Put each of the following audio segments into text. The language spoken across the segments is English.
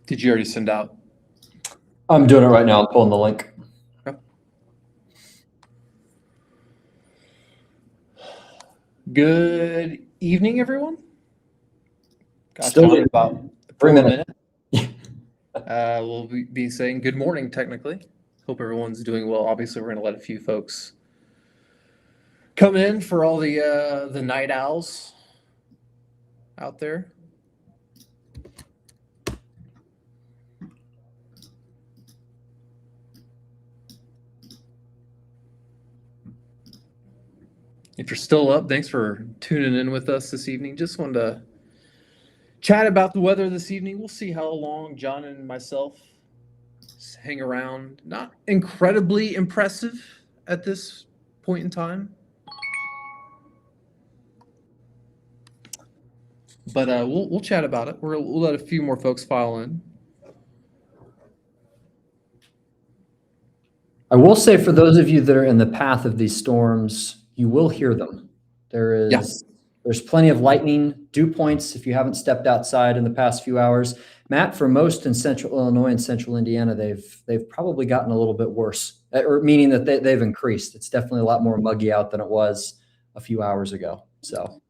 Did you already send out? I'm doing it right now. I'm pulling the link. Okay. Good evening, everyone. Gosh, Still John, in about 3 4 minutes. minutes. We'll be saying good morning, technically. Hope everyone's doing well. Obviously, we're going to let a few folks come in for all the night owls out there. If you're still up, thanks for tuning in with us this evening. Just wanted to chat about the weather this evening. We'll see how long John and myself hang around. Not incredibly impressive at this point in time. But we'll chat about it. We'll let a few more folks file in. I will say for those of you that are in the path of these storms, you will hear them. There's plenty of lightning, dew points if you haven't stepped outside in the past few hours. Matt, for most in central Illinois and central Indiana, they've probably gotten a little bit worse, or meaning that they've increased. It's definitely a lot more muggy out than it was a few hours ago. So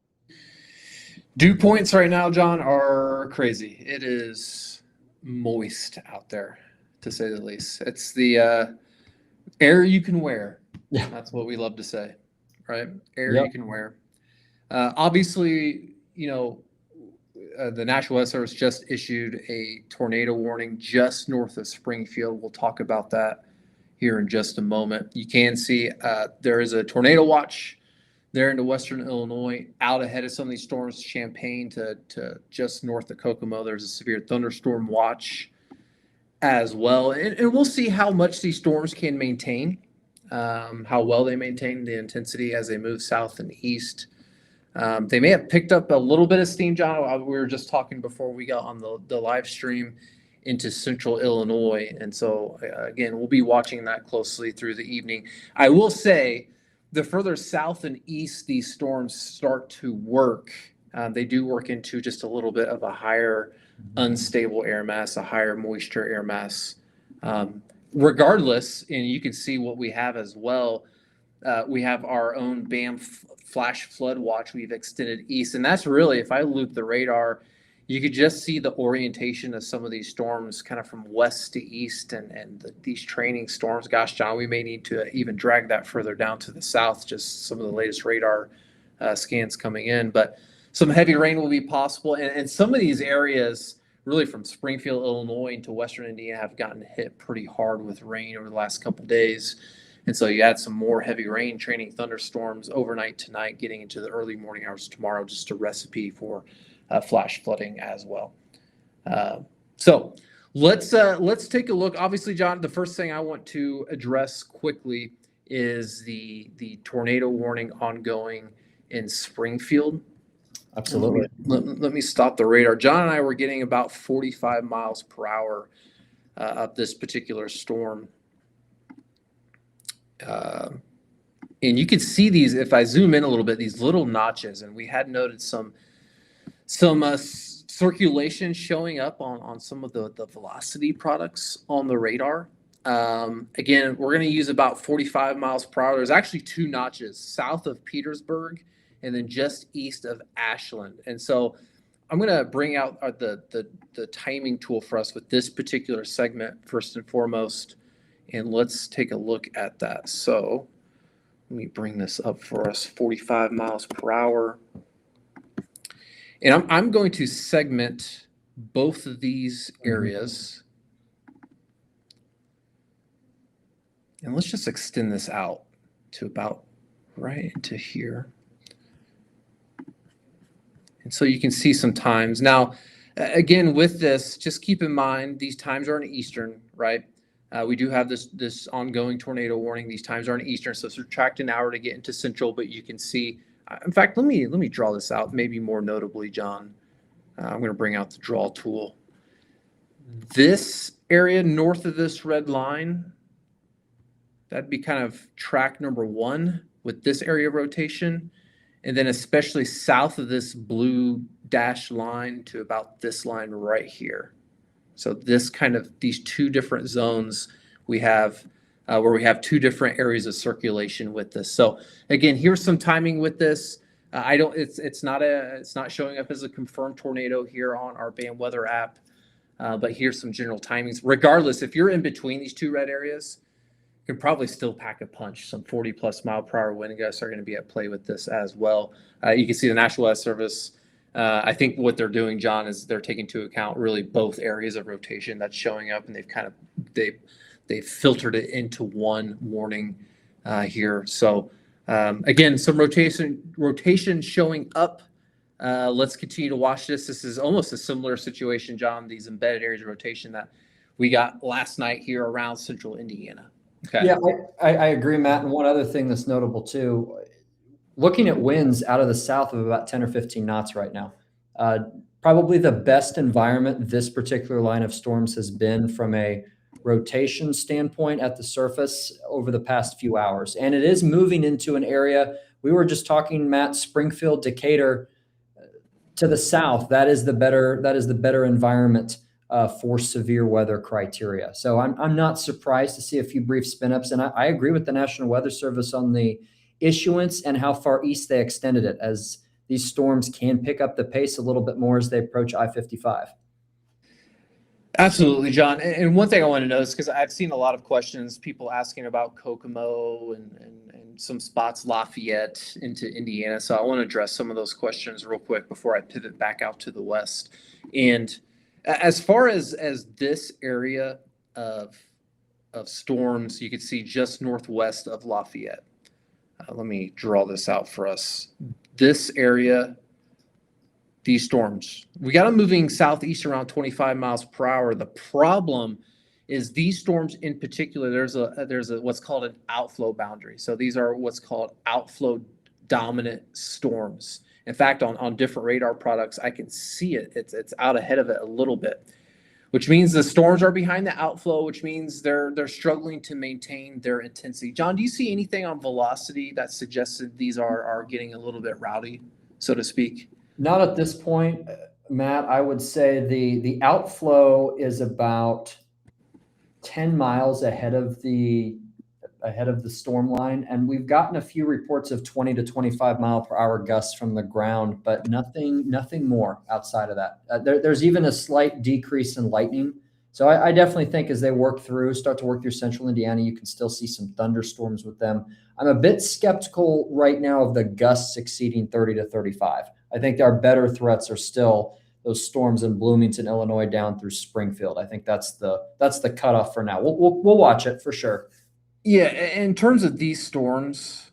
dew points right now, John, are crazy. It is moist out there, to say the least. It's the air you can wear. Yeah. That's what we love to say, right? Air Yep. you can wear. Obviously, the National Weather Service just issued a tornado warning just north of Springfield. We'll talk about that here in just a moment. You can see there is a tornado watch there into western Illinois, out ahead of some of these storms. Champaign to just north of Kokomo, there's a severe thunderstorm watch as well. And we'll see how much these storms can maintain, how well they maintain the intensity as they move south and east. They may have picked up a little bit of steam, John. We were just talking before we got on the live stream into central Illinois. And so, again, we'll be watching that closely through the evening. I will say the further south and east these storms start to work, they do work into just a little bit of a higher unstable air mass, a higher moisture air mass. Regardless, and you can see what we have as well, we have our own BAM flash flood watch we've extended east. And that's really, if I loop the radar, you could just see the orientation of some of these storms kind of from west to east and these training storms. Gosh, John, we may need to even drag that further down to the south, just some of the latest radar scans coming in. But some heavy rain will be possible. And some of these areas, really from Springfield, Illinois into western Indiana, have gotten hit pretty hard with rain over the last couple of days. And so you add some more heavy rain, training thunderstorms overnight tonight, getting into the early morning hours tomorrow, just a recipe for flash flooding as well. So let's take a look. Obviously, John, the first thing I want to address quickly is the tornado warning ongoing in Springfield. Absolutely. Let me stop the radar. John and I were getting about 45 miles per hour up this particular storm. And you can see these, if I zoom in a little bit, these little notches, and we had noted some circulation showing up on some of the velocity products on the radar. Again, we're going to use about 45 miles per hour. There's actually two notches south of Petersburg and then just east of Ashland. And so I'm going to bring out the timing tool for us with this particular segment first and foremost. And let's take a look at that. So let me bring this up for us, 45 miles per hour. And I'm going to segment both of these areas. And let's just extend this out to about right into here. And so you can see some times. Now, again, with this, just keep in mind, these times are in Eastern, right? We do have this ongoing tornado warning. These times are in Eastern, so subtract an hour to get into Central, but you can see, in fact, let me draw this out, maybe more notably, John. I'm going to bring out the draw tool. This area north of this red line, that'd be kind of track number 1 with this area of rotation. And then especially south of this blue dashed line to about this line right here. So these two different zones we have where we have two different areas of circulation with this. So again, here's some timing with this. It's not showing up as a confirmed tornado here on our band weather app. But here's some general timings. Regardless, if you're in between these two red areas, you can probably still pack a punch. Some 40+ mile per hour wind gusts are going to be at play with this as well. You can see the National Weather Service. I think what they're doing, John, is they're taking into account really both areas of rotation that's showing up, and they've filtered it into one warning here. So again, some rotation showing up. Let's continue to watch this. This is almost a similar situation, John, these embedded areas of rotation that we got last night here around central Indiana. Okay. Yeah, I agree, Matt. And one other thing that's notable too, looking at winds out of the south of about 10 or 15 knots right now. Probably the best environment this particular line of storms has been from a rotation standpoint at the surface over the past few hours. And it is moving into an area. We were just talking, Matt, Springfield, Decatur to the south. That is the better environment for severe weather criteria. So I'm not surprised to see a few brief spin-ups. And I agree with the National Weather Service on the issuance and how far east they extended it, as these storms can pick up the pace a little bit more as they approach I-55. Absolutely, John. And one thing I want to know is because I've seen a lot of questions, people asking about Kokomo and some spots, Lafayette into Indiana. So I want to address some of those questions real quick before I pivot back out to the west. And as far as this area of storms, you can see just northwest of Lafayette. Let me draw this out for us. This area, these storms, we got them moving southeast around 25 miles per hour. The problem is these storms in particular, there's a what's called an outflow boundary. So these are what's called outflow dominant storms. In fact, on different radar products, I can see it. It's out ahead of it a little bit, which means the storms are behind the outflow, which means they're struggling to maintain their intensity. John, do you see anything on velocity that suggested these are getting a little bit rowdy, so to speak? Not at this point, Matt. I would say the outflow is about 10 miles ahead of the storm line, and we've gotten a few reports of 20 to 25 mile per hour gusts from the ground, but nothing more outside of that. There's even a slight decrease in lightning. So I definitely think as they start to work through central Indiana, you can still see some thunderstorms with them. I'm a bit skeptical right now of the gusts exceeding 30 to 35. I think our better threats are still those storms in Bloomington, Illinois, down through Springfield. I think that's the cutoff for now. We'll watch it for sure. Yeah, in terms of these storms,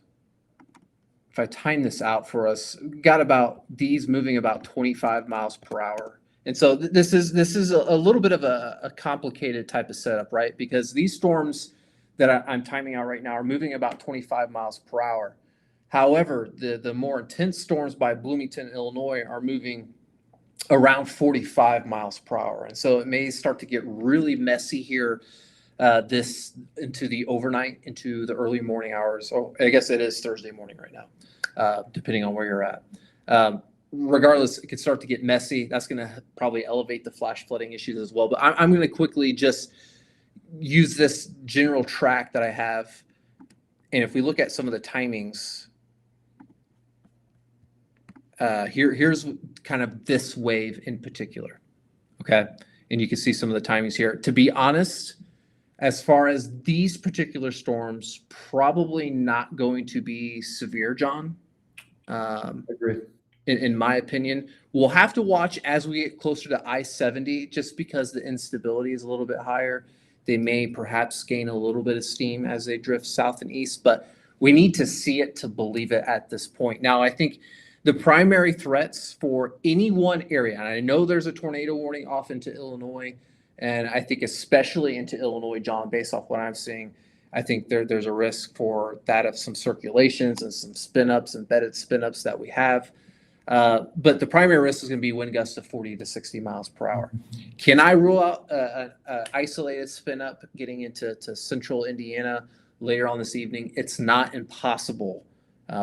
if I time this out for us, got about these moving about 25 miles per hour. And so this is a little bit of a complicated type of setup, right? Because these storms that I'm timing out right now are moving about 25 miles per hour. However, the more intense storms by Bloomington, Illinois are moving around 45 miles per hour. And so it may start to get really messy here this into the overnight, into the early morning hours. Oh, I guess it is Thursday morning right now, depending on where you're at. Regardless, it could start to get messy. That's going to probably elevate the flash flooding issues as well. But I'm going to quickly just use this general track that I have. And if we look at some of the timings, here's kind of this wave in particular. Okay. And you can see some of the timings here. To be honest, as far as these particular storms, probably not going to be severe, John. Agree. In my opinion, we'll have to watch as we get closer to I-70, just because the instability is a little bit higher. They may perhaps gain a little bit of steam as they drift south and east, but we need to see it to believe it at this point. Now, I think the primary threats for any one area, and I know there's a tornado warning off into Illinois, and I think especially into Illinois, John, based off what I'm seeing, I think there's a risk for that of some circulations and some spin-ups, embedded spin-ups that we have. But the primary risk is going to be wind gusts of 40 to 60 miles per hour. Can I rule out an isolated spin-up getting into central Indiana later on this evening? It's not impossible.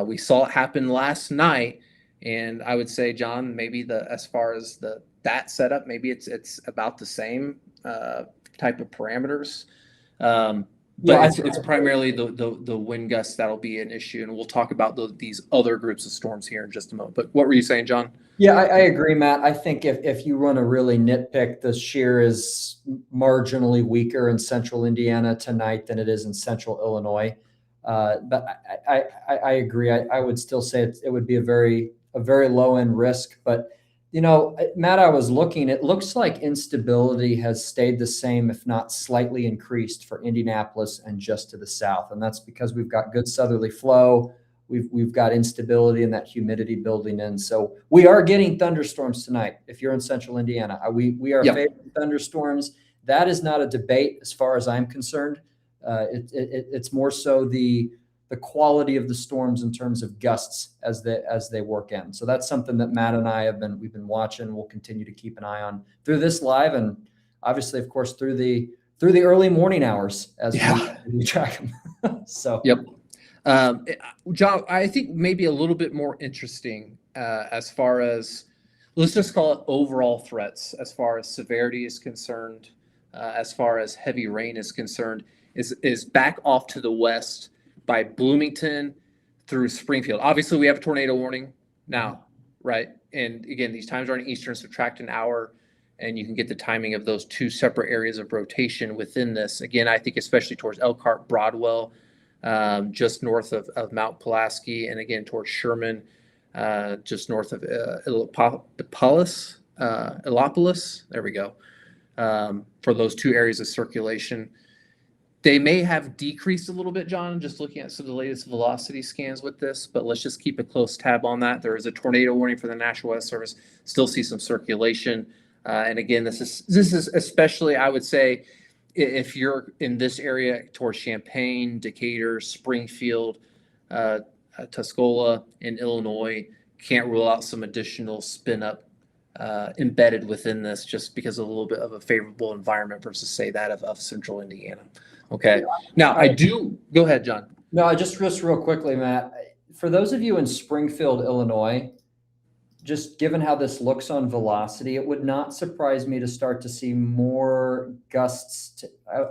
We saw it happen last night, and I would say, John, maybe as far as that setup, maybe it's about the same. type of parameters. Yeah, It's primarily the wind gusts that'll be an issue, and we'll talk about these other groups of storms here in just a moment. But what were you saying, John? Yeah, I agree, Matt. I think if you want to really nitpick, the shear is marginally weaker in central Indiana tonight than it is in central Illinois. But I agree. I would still say it would be a very low end risk. But Matt, I was looking. It looks like instability has stayed the same, if not slightly increased, for Indianapolis and just to the south, and that's because we've got good southerly flow. We've got instability and that humidity building in. So we are getting thunderstorms tonight. If you're in central Indiana, we are favoring thunderstorms. That is not a debate as far as I'm concerned. It's more so the quality of the storms in terms of gusts as they work in. So that's something that Matt and I we've been watching. We'll continue to keep an eye on through this live, and obviously, of course, through the early morning hours as we track them. So yep. John, I think maybe a little bit more interesting as far as, let's just call it overall threats as far as severity is concerned, as far as heavy rain is concerned, is back off to the west by Bloomington through Springfield. Obviously, we have a tornado warning now, right? And again, these times are in Eastern, subtract an hour, and you can get the timing of those two separate areas of rotation within this. Again, I think especially towards Elkhart, Broadwell, just north of Mount Pulaski, and again towards Sherman, just north of Illopolis. There we go. For those two areas of circulation, they may have decreased a little bit, John, just looking at some of the latest velocity scans with this, but let's just keep a close tab on that. There is a tornado warning for the National Weather Service. Still see some circulation. And again, this is especially, I would say, if you're in this area towards Champaign, Decatur, Springfield, Tuscola in Illinois, can't rule out some additional spin up embedded within this just because of a little bit of a favorable environment versus, say, that of central Indiana. Okay. Now, go ahead, John. No, just real quickly, Matt. For those of you in Springfield, Illinois, just given how this looks on velocity, it would not surprise me to start to see more gusts.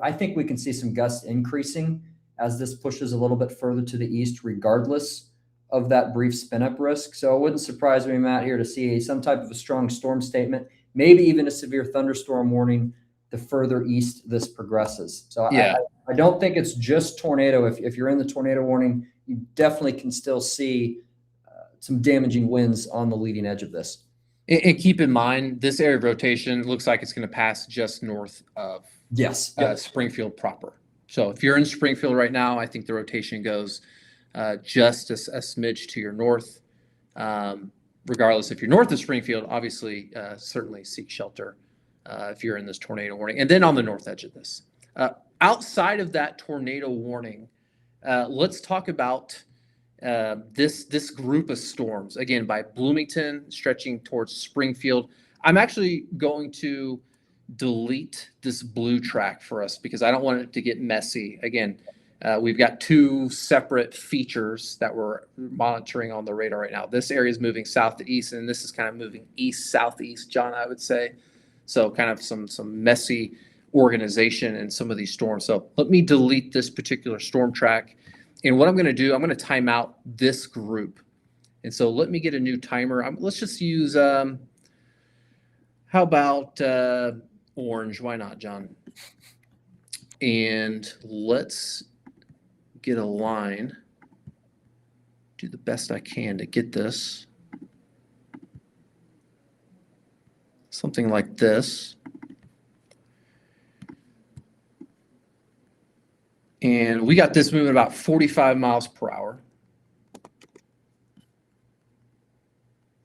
I think we can see some gusts increasing as this pushes a little bit further to the east, regardless of that brief spin-up risk. So it wouldn't surprise me, Matt, here to see some type of a strong storm statement, maybe even a severe thunderstorm warning the further east this progresses. So yeah. I don't think it's just tornado. If you're in the tornado warning, you definitely can still see some damaging winds on the leading edge of this. And keep in mind, this area of rotation looks like it's going to pass just north of Springfield proper. So if you're in Springfield right now, I think the rotation goes just a smidge to your north. Regardless, if you're north of Springfield, obviously, certainly seek shelter if you're in this tornado warning. And then on the north edge of this. Outside of that tornado warning, let's talk about this group of storms, again, by Bloomington stretching towards Springfield. I'm actually going to delete this blue track for us because I don't want it to get messy. Again, we've got two separate features that we're monitoring on the radar right now. This area is moving south to east, and this is kind of moving east-southeast, John, I would say. So kind of some messy organization in some of these storms. So let me delete this particular storm track. And what I'm going to do, I'm going to time out this group. And so let me get a new timer. Let's just use, how about orange? Why not, John? And let's get a line. Do the best I can to get this. Something like this. And we got this moving about 45 miles per hour.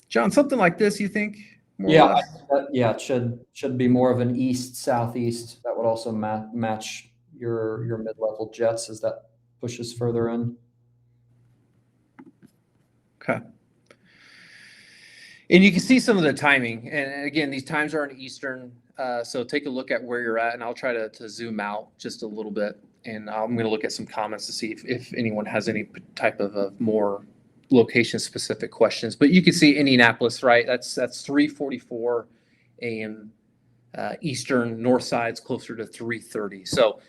John, something like this, you think? Yeah, it should be more of an east-southeast. That would also match your mid-level jets as that pushes further in. Okay. And you can see some of the timing. And again, these times are in Eastern. So take a look at where you're at, and I'll try to zoom out just a little bit. And I'm going to look at some comments to see if anyone has any type of more location-specific questions. But you can see Indianapolis, right? That's 3:44 a.m. eastern north side's closer to 3:30. So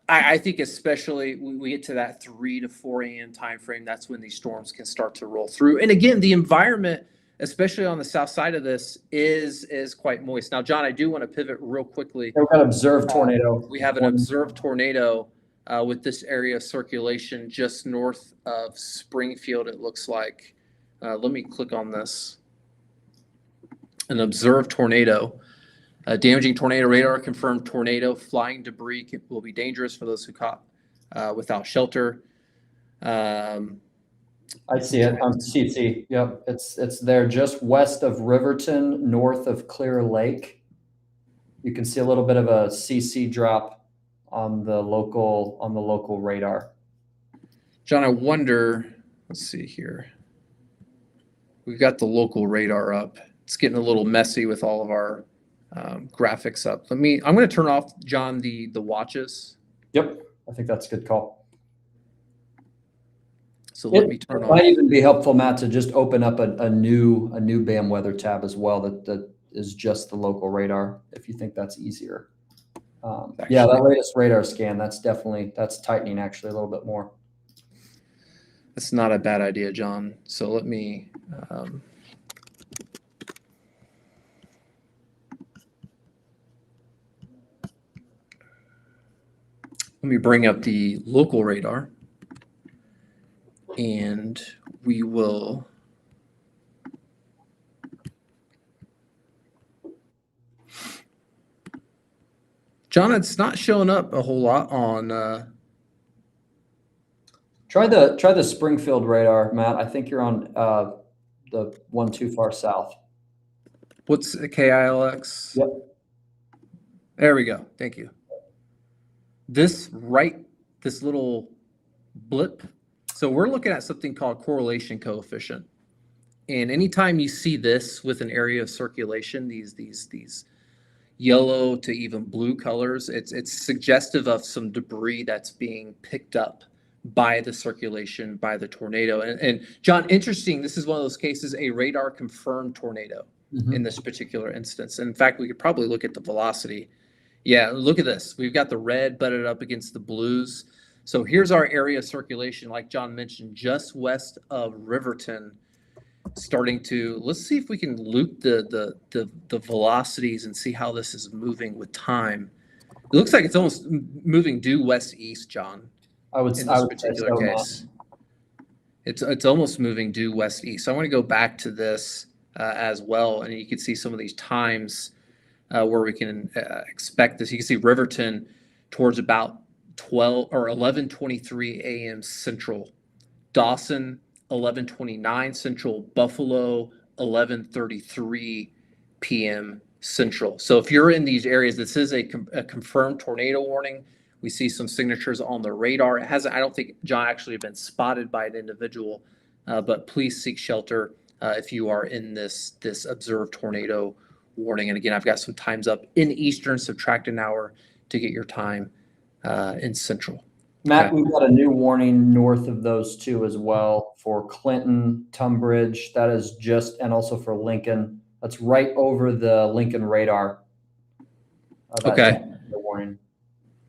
I think especially when we get to that 3 to 4 a.m. time frame, that's when these storms can start to roll through. And again, the environment, especially on the south side of this, is quite moist. Now, John, I do want to pivot real quickly. We've got observed tornado. We have an observed tornado with this area of circulation just north of Springfield, it looks like. Let me click on this. An observed tornado. Damaging tornado radar confirmed tornado. Flying debris will be dangerous for those who caught without shelter. I see it on CT. Yep, it's there just west of Riverton, north of Clear Lake. You can see a little bit of a CC drop on the local radar. John, I wonder. Let's see here. We've got the local radar up. It's getting a little messy with all of our graphics up. I'm going to turn off, John, the watches. Yep, I think that's a good call. So let me turn off. It might even be helpful, Matt, to just open up a new BAM weather tab as well that is just the local radar, if you think that's easier. Yeah, that latest radar scan, that's tightening actually a little bit more. That's not a bad idea, John. So let me bring up the local radar, and we will John, it's not showing up a whole lot on Try the Springfield radar, Matt. I think you're on the one too far south. What's the KILX? Yep. There we go. Thank you. This little blip. So we're looking at something called correlation coefficient. And anytime you see this with an area of circulation, these yellow to even blue colors, it's suggestive of some debris that's being picked up by the circulation, by the tornado. And John, interesting, this is one of those cases, a radar confirmed tornado in this particular instance. In fact, we could probably look at the velocity. Yeah, look at this. We've got the red butted up against the blues. So here's our area of circulation, like John mentioned, just west of Riverton, starting to, let's see if we can loop the velocities and see how this is moving with time. It looks like it's almost moving due west-east, John. I would in this particular case. It's almost moving due west-east. So I want to go back to this as well, and you can see some of these times where we can expect this. You can see Riverton towards about 12 or 11:23 a.m. Central, Dawson 11:29 Central, Buffalo 11:33 p.m. Central. So if you're in these areas, this is a confirmed tornado warning. We see some signatures on the radar. It hasn't, I don't think, John, actually been spotted by an individual, but please seek shelter if you are in this observed tornado warning. And again, I've got some times up in Eastern, subtract an hour to get your time in Central. Matt, Okay. we've got a new warning north of those two as well for Clinton, Tunbridge. That is just, and also for Lincoln. That's right over the Lincoln radar. Okay. The warning.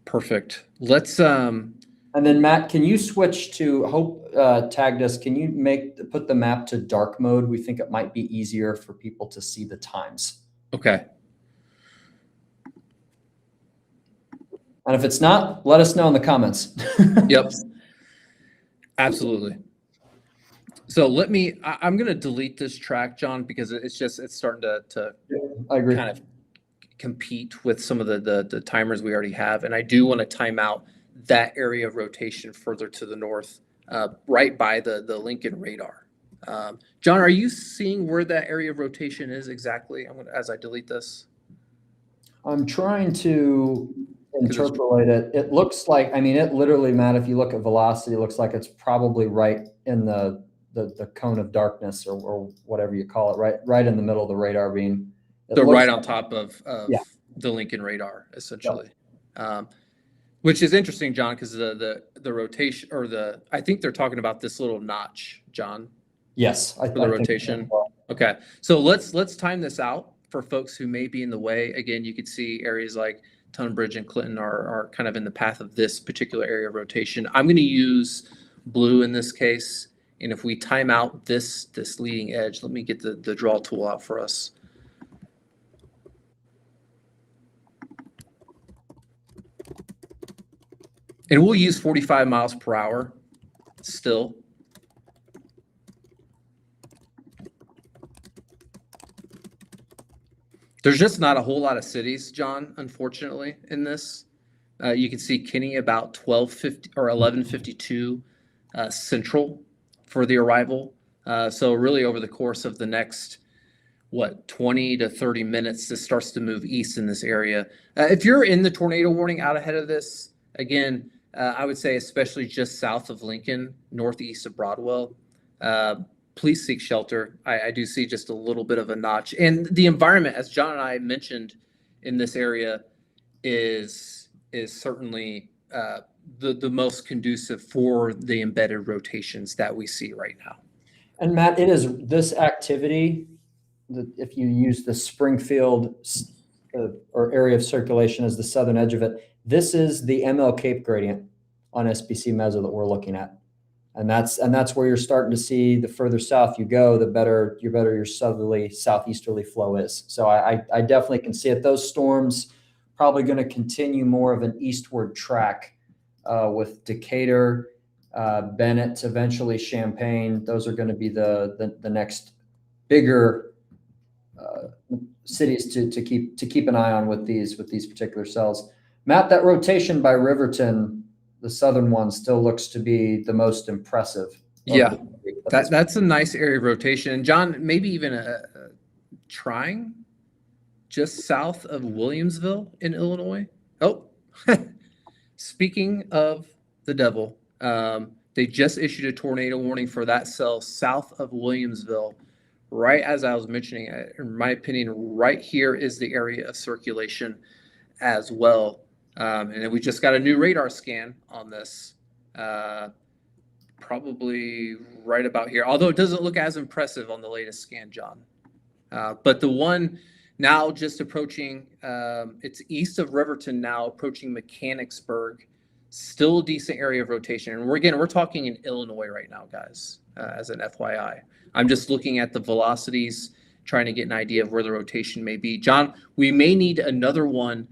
Perfect. Let's And then Matt, can you switch to Hope tagged us? Can you put the map to dark mode? We think it might be easier for people to see the times. okay. And if it's not, let us know in the comments. Yep. Absolutely. So I'm going to delete this track, John, because it's starting to I agree. kind of compete with some of the timers we already have. And I do want to time out that area of rotation further to the north, right by the Lincoln radar. John, are you seeing where that area of rotation is exactly? As I delete this. I'm trying to interpolate it. It looks like, I mean, it literally, Matt, if you look at velocity, it looks like it's probably right in the cone of darkness or whatever you call it, right in the middle of the radar beam. So right on top of the Lincoln radar, essentially. Yep. Which is interesting, John, because the rotation or I think they're talking about this little notch, John. Yes. For the rotation. Well. Okay. So let's time this out. for folks who may be in the way. Again, you could see areas like Tunbridge and Clinton are kind of in the path of this particular area of rotation. I'm going to use blue in this case. And if we time out this leading edge, let me get the draw tool out for us. And we'll use 45 miles per hour still. There's just not a whole lot of cities, John, unfortunately, in this. You can see Kinney about 12:50 or 11:52 central for the arrival. So really over the course of the next, 20 to 30 minutes, this starts to move east in this area. If you're in the tornado warning out ahead of this, again, I would say especially just south of Lincoln, northeast of Broadwell, please seek shelter. I do see just a little bit of a notch. And the environment, as John and I mentioned in this area, is certainly the most conducive for the embedded rotations that we see right now. And Matt, it is this activity that if you use the Springfield or area of circulation as the southern edge of it, this is the ML Cape gradient on SPC Meso that we're looking at. And that's where you're starting to see the further south you go, the better your southerly, southeasterly flow is. So I definitely can see it. Those storms probably going to continue more of an eastward track with Decatur, Bennett, eventually Champaign. Those are going to be the next bigger cities to keep an eye on with these particular cells. Matt, that rotation by Riverton, the southern one, still looks to be the most impressive. Yeah, that's a nice area of rotation. John, maybe even trying just south of Williamsville in Illinois. Oh, speaking of the devil, they just issued a tornado warning for that cell south of Williamsville. Right as I was mentioning, in my opinion, right here is the area of circulation as well. And then we just got a new radar scan on this, probably right about here, although it doesn't look as impressive on the latest scan, John. But the one now just approaching, it's east of Riverton now, approaching Mechanicsburg, still a decent area of rotation. And we're talking in Illinois right now, guys, as an FYI. I'm just looking at the velocities, trying to get an idea of where the rotation may be. John, we may need another one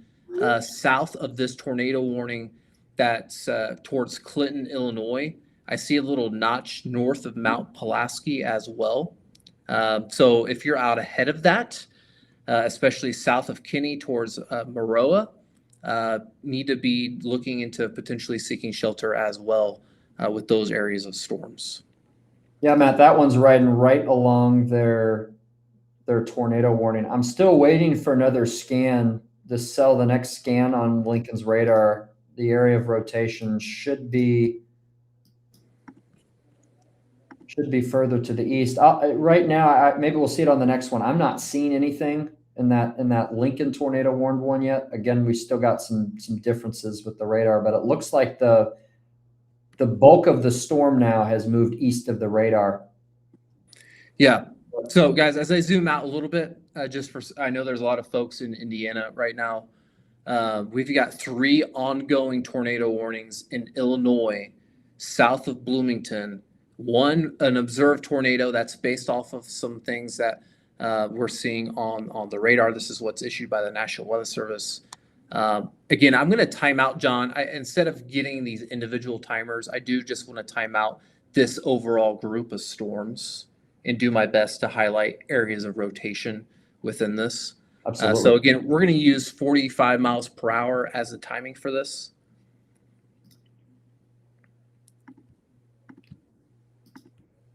south of this tornado warning that's towards Clinton, Illinois. I see a little notch north of Mount Pulaski as well. So if you're out ahead of that, especially south of Kinney towards Maroa, need to be looking into potentially seeking shelter as well with those areas of storms. Yeah, Matt, that one's riding right along their tornado warning. I'm still waiting for another scan. The next scan on Lincoln's radar, the area of rotation should be further to the east. Right now, maybe we'll see it on the next one. I'm not seeing anything in that Lincoln tornado warned one yet. Again, we still got some differences with the radar, but it looks like the bulk of the storm now has moved east of the radar. Yeah. So guys, as I zoom out a little bit, I know there's a lot of folks in Indiana right now. We've got 3 ongoing tornado warnings in Illinois, south of Bloomington. One, an observed tornado that's based off of some things that we're seeing on the radar. This is what's issued by the National Weather Service. Again, I'm going to time out, John. Instead of getting these individual timers, I do just want to time out this overall group of storms and do my best to highlight areas of rotation within this. Absolutely. So again, we're going to use 45 miles per hour as the timing for this.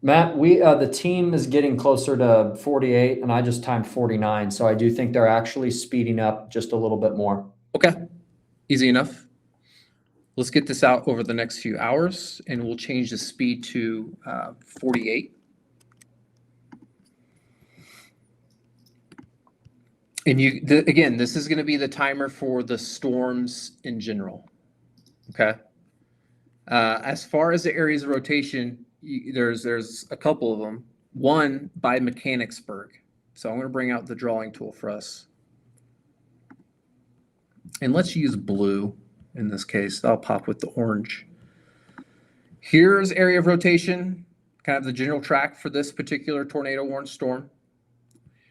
Matt, the team is getting closer to 48, and I just timed 49. So I do think they're actually speeding up just a little bit more. Okay, easy enough. Let's get this out over the next few hours, and we'll change the speed to 48. And again, this is going to be the timer for the storms in general. Okay. As far as the areas of rotation, there's a couple of them. One by Mechanicsburg. So I'm going to bring out the drawing tool for us. And let's use blue in this case. I'll pop with the orange. Here's area of rotation, kind of the general track for this particular tornado warned storm.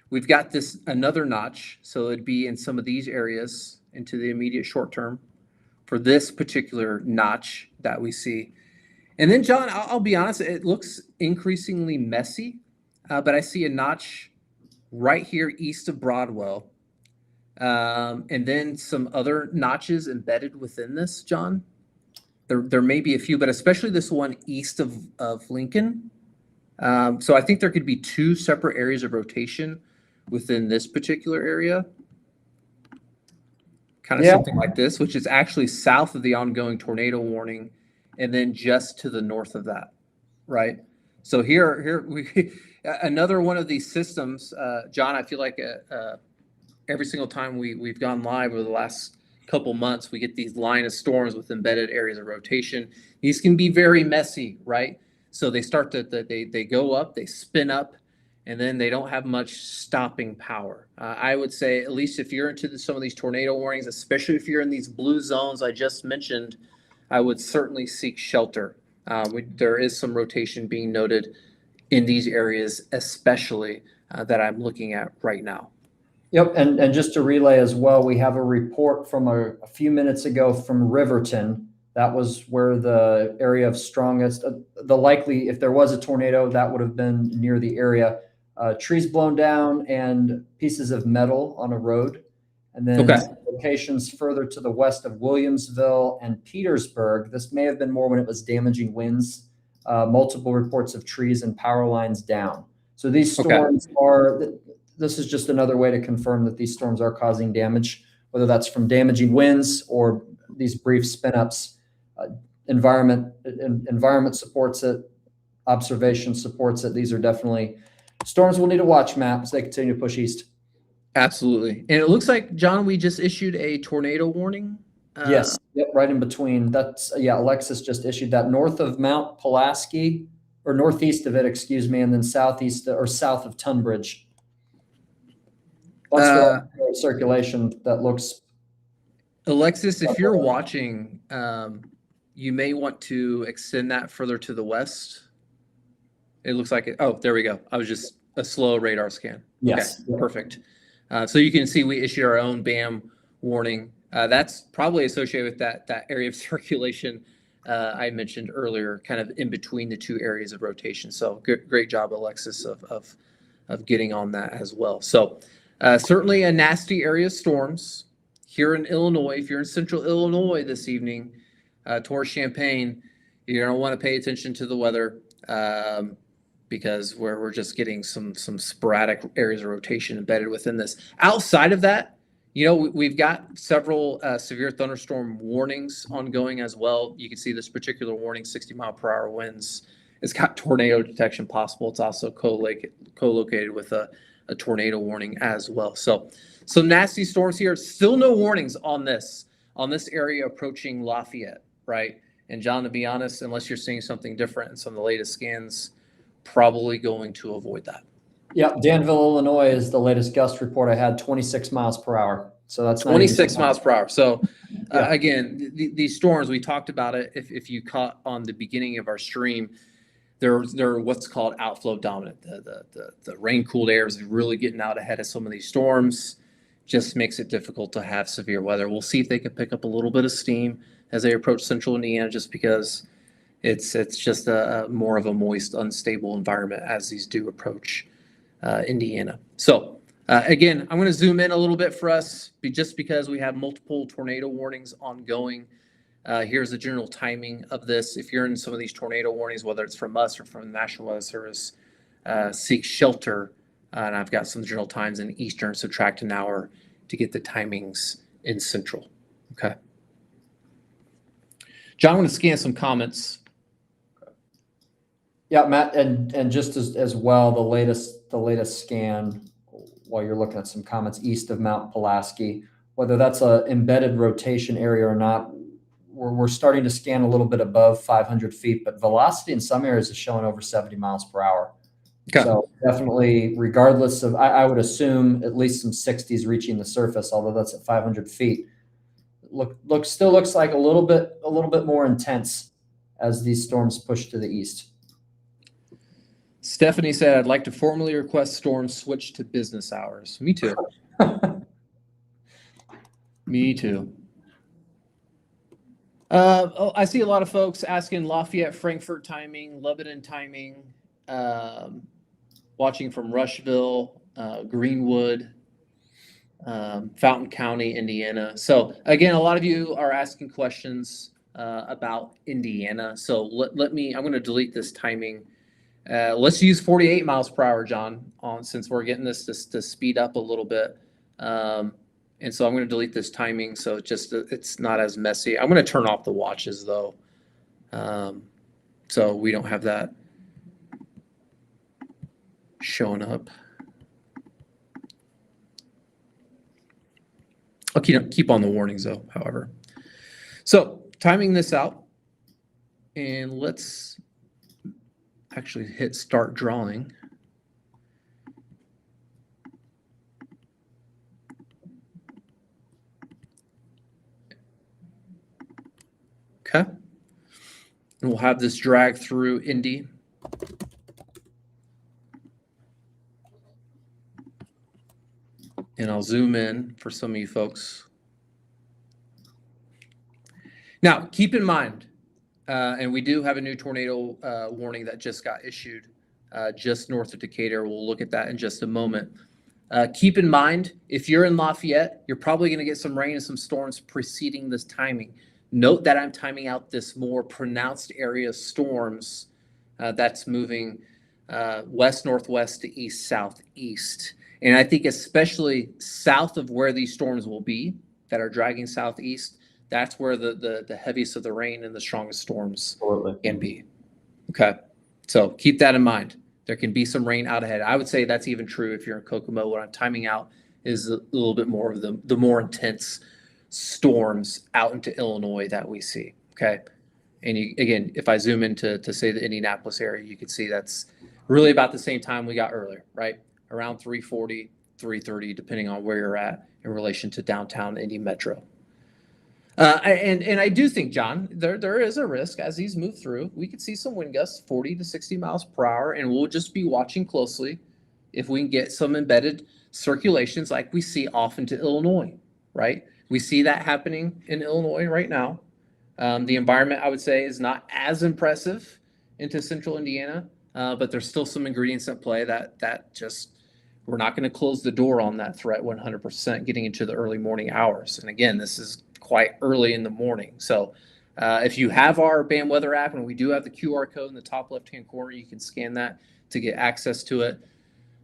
We've got this another notch, so it'd be in some of these areas into the immediate short term for this particular notch that we see. And then, John, I'll be honest, it looks increasingly messy, but I see a notch right here east of Broadwell. And then some other notches embedded within this, John. There may be a few, but especially this one east of Lincoln. So I think there could be two separate areas of rotation within this particular area. Kind of something like this, which is actually south of the ongoing tornado warning, and then just to the north of that, right? So here we another one of these systems, John. I feel like every single time we've gone live over the last couple months, we get these line of storms with embedded areas of rotation. These can be very messy, right? So they start to they go up, they spin up, and then they don't have much stopping power. I would say, at least if you're into some of these tornado warnings, especially if you're in these blue zones I just mentioned, I would certainly seek shelter. There is some rotation being noted in these areas, especially that I'm looking at right now. Yep, and just to relay as well, we have a report from a few minutes ago from Riverton. That was where the area of strongest, the likely, if there was a tornado, that would have been near the area. Trees blown down and pieces of metal on a road. And then locations further to the west of Williamsville and Petersburg. This may have been more when it was damaging winds. Multiple reports of trees and power lines down. So these storms are, this is just another way to confirm that these storms are causing damage, whether that's from damaging winds or these brief spin-ups. Environment supports it. Observation supports it. These are definitely storms we'll need to watch, Matt, as they continue to push east. Absolutely. And it looks like, John, we just issued a tornado warning. Yes, yep, right in between. That's, Alexis just issued that north of Mount Pulaski, or northeast of it, excuse me, and then southeast or south of Tunbridge. That's the circulation that looks. Alexis, if you're watching, you may want to extend that further to the west. It looks like it. Oh, there we go. I was just a slow radar scan. Yes. Okay, perfect. So you can see we issued our own BAM warning. That's probably associated with that area of circulation I mentioned earlier, kind of in between the two areas of rotation. So great job, Alexis, of getting on that as well. So certainly a nasty area of storms here in Illinois. If you're in central Illinois this evening towards Champaign, you're going to want to pay attention to the weather because we're just getting some sporadic areas of rotation embedded within this. Outside of that, we've got several severe thunderstorm warnings ongoing as well. You can see this particular warning, 60-mile-per-hour winds. It's got tornado detection possible. It's also co-located with a tornado warning as well. So some nasty storms here. Still no warnings on this area approaching Lafayette, right? And John, to be honest, unless you're seeing something different in some of the latest scans, probably going to avoid that. Yeah, Danville, Illinois is the latest gust report I had, 26 miles per hour. So that's 26 miles per hour. So again, these storms, we talked about it. If you caught on the beginning of our stream, they're what's called outflow dominant. The rain-cooled air is really getting out ahead of some of these storms. Just makes it difficult to have severe weather. We'll see if they can pick up a little bit of steam as they approach central Indiana, just because it's just a more of a moist, unstable environment as these do approach Indiana. So again, I'm going to zoom in a little bit for us, just because we have multiple tornado warnings ongoing. Here's the general timing of this. If you're in some of these tornado warnings, whether it's from us or from the National Weather Service, seek shelter. And I've got some general times in Eastern, subtract an hour to get the timings in Central. Okay. John, I'm going to scan some comments. Yeah, Matt, and just as well, the latest scan, while you're looking at some comments east of Mount Pulaski, whether that's a embedded rotation area or not, we're starting to scan a little bit above 500 feet, but velocity in some areas is showing over 70 miles per hour. Okay. So definitely, regardless of, I would assume at least some 60s reaching the surface, although that's at 500 feet. Still looks like a little bit more intense as these storms push to the east. Stephanie said, I'd like to formally request storms switch to business hours. Me too. Me too. I see a lot of folks asking Lafayette, Frankfurt timing, Lebanon timing, watching from Rushville, Greenwood, Fountain County, Indiana. So again, a lot of you are asking questions about Indiana. So let me, I'm going to delete this timing. Let's use 48 miles per hour, John, since we're getting this to speed up a little bit. And so I'm going to delete this timing so it's not as messy. I'm going to turn off the watches though, so we don't have that showing up. I'll keep on the warnings though, however. So timing this out, and let's actually hit start drawing. Okay. And we'll have this drag through Indy. And I'll zoom in for some of you folks. Now, keep in mind, and we do have a new tornado warning that just got issued just north of Decatur. We'll look at that in just a moment. Keep in mind, if you're in Lafayette, you're probably going to get some rain and some storms preceding this timing. Note that I'm timing out this more pronounced area of storms that's moving west-northwest to east-southeast. And I think especially south of where these storms will be that are dragging southeast, that's where the heaviest of the rain and the strongest storms can be. Okay, so keep that in mind. There can be some rain out ahead. I would say that's even true if you're in Kokomo. What I'm timing out is a little bit more of the more intense storms out into Illinois that we see. Okay, and again, if I zoom into say the Indianapolis area, you can see that's really about the same time we got earlier, right? Around 3:40, 3:30, depending on where you're at in relation to downtown Indy Metro. And I do think, John, there is a risk as these move through. We could see some wind gusts 40 to 60 miles per hour, and we'll just be watching closely if we can get some embedded circulations like we see off into Illinois, right? We see that happening in Illinois right now. The environment, I would say, is not as impressive into central Indiana, but there's still some ingredients at play that just, we're not going to close the door on that threat 100% getting into the early morning hours. And again, this is quite early in the morning. So if you have our BAM weather app, and we do have the QR code in the top left-hand corner, you can scan that to get access to it.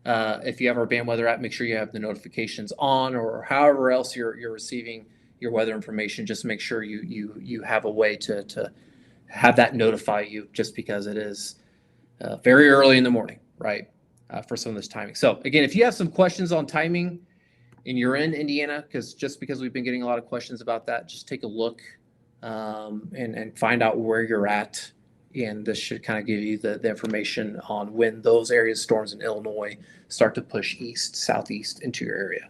If you have our BAM weather app, make sure you have the notifications on, or however else you're receiving your weather information. Just make sure you have a way to have that notify you, just because it is very early in the morning, right, for some of this timing. So again, if you have some questions on timing and you're in Indiana, because we've been getting a lot of questions about that, just take a look and find out where you're at. And this should kind of give you the information on when those areas, storms in Illinois, start to push east, southeast into your area.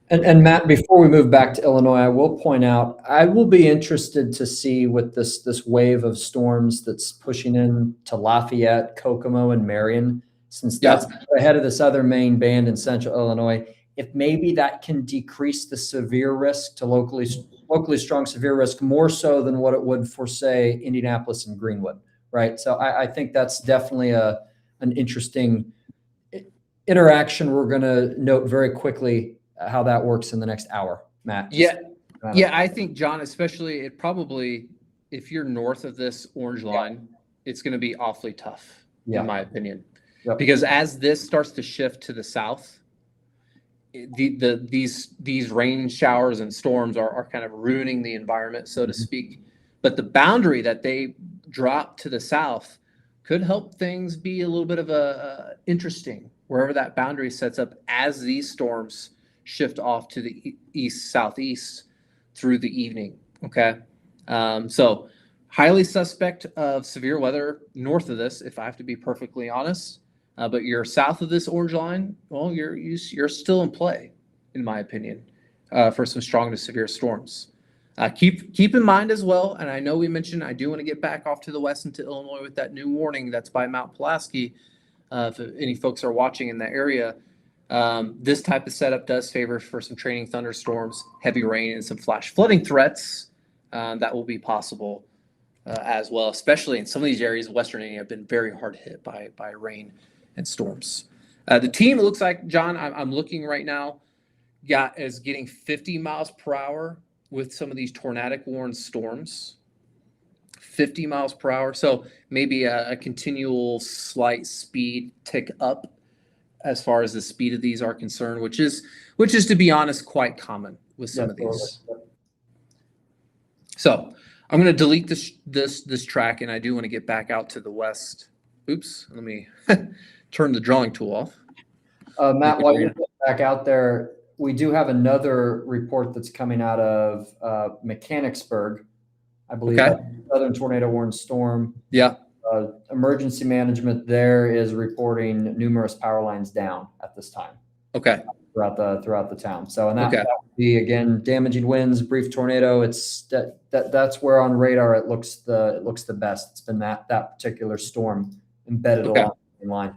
And Matt, before we move back to Illinois, I will point out, I will be interested to see with this wave of storms that's pushing in to Lafayette, Kokomo, and Marion, since that's ahead of this other main band in central Illinois, if maybe that can decrease the severe risk to locally strong severe risk more so than what it would for, say, Indianapolis and Greenwood, right? So I think that's definitely an interesting interaction we're going to note very quickly how that works in the next hour, Matt. Yeah, I think, John, especially if you're north of this orange line, it's going to be awfully tough, in my opinion. Yep. Because as this starts to shift to the south, these rain showers and storms are kind of ruining the environment, so to speak. But the boundary that they drop to the south could help things be a little bit of a interesting, wherever that boundary sets up as these storms shift off to the east southeast through the evening. Okay, so highly suspect of severe weather north of this, if I have to be perfectly honest. But you're south of this orange line, well, you're still in play, in my opinion, for some strong to severe storms. Keep in mind as well, and I know we mentioned I do want to get back off to the west into Illinois with that new warning that's by Mount Pulaski. If any folks are watching in that area, this type of setup does favor for some training thunderstorms, heavy rain, and some flash flooding threats that will be possible as well, especially in some of these areas. Western Indiana have been very hard hit by rain and storms. The team, it looks like, John, I'm looking right now, is getting 50 miles per hour with some of these tornadic warned storms. 50 miles per hour. So maybe a continual slight speed tick up as far as the speed of these are concerned, which is to be honest, quite common with some of these. So I'm going to delete this track, and I do want to get back out to the west. Oops, let me turn the drawing tool off. Matt, while you're back out there, we do have another report that's coming out of Mechanicsburg, I believe. Okay. Southern tornado warned storm. Yeah. Emergency management there is reporting numerous power lines down at this time. Okay. Throughout the town. So, and that Okay. would be, again, damaging winds, brief tornado. It's that's where on radar it looks the best. It's been that particular storm embedded along the line.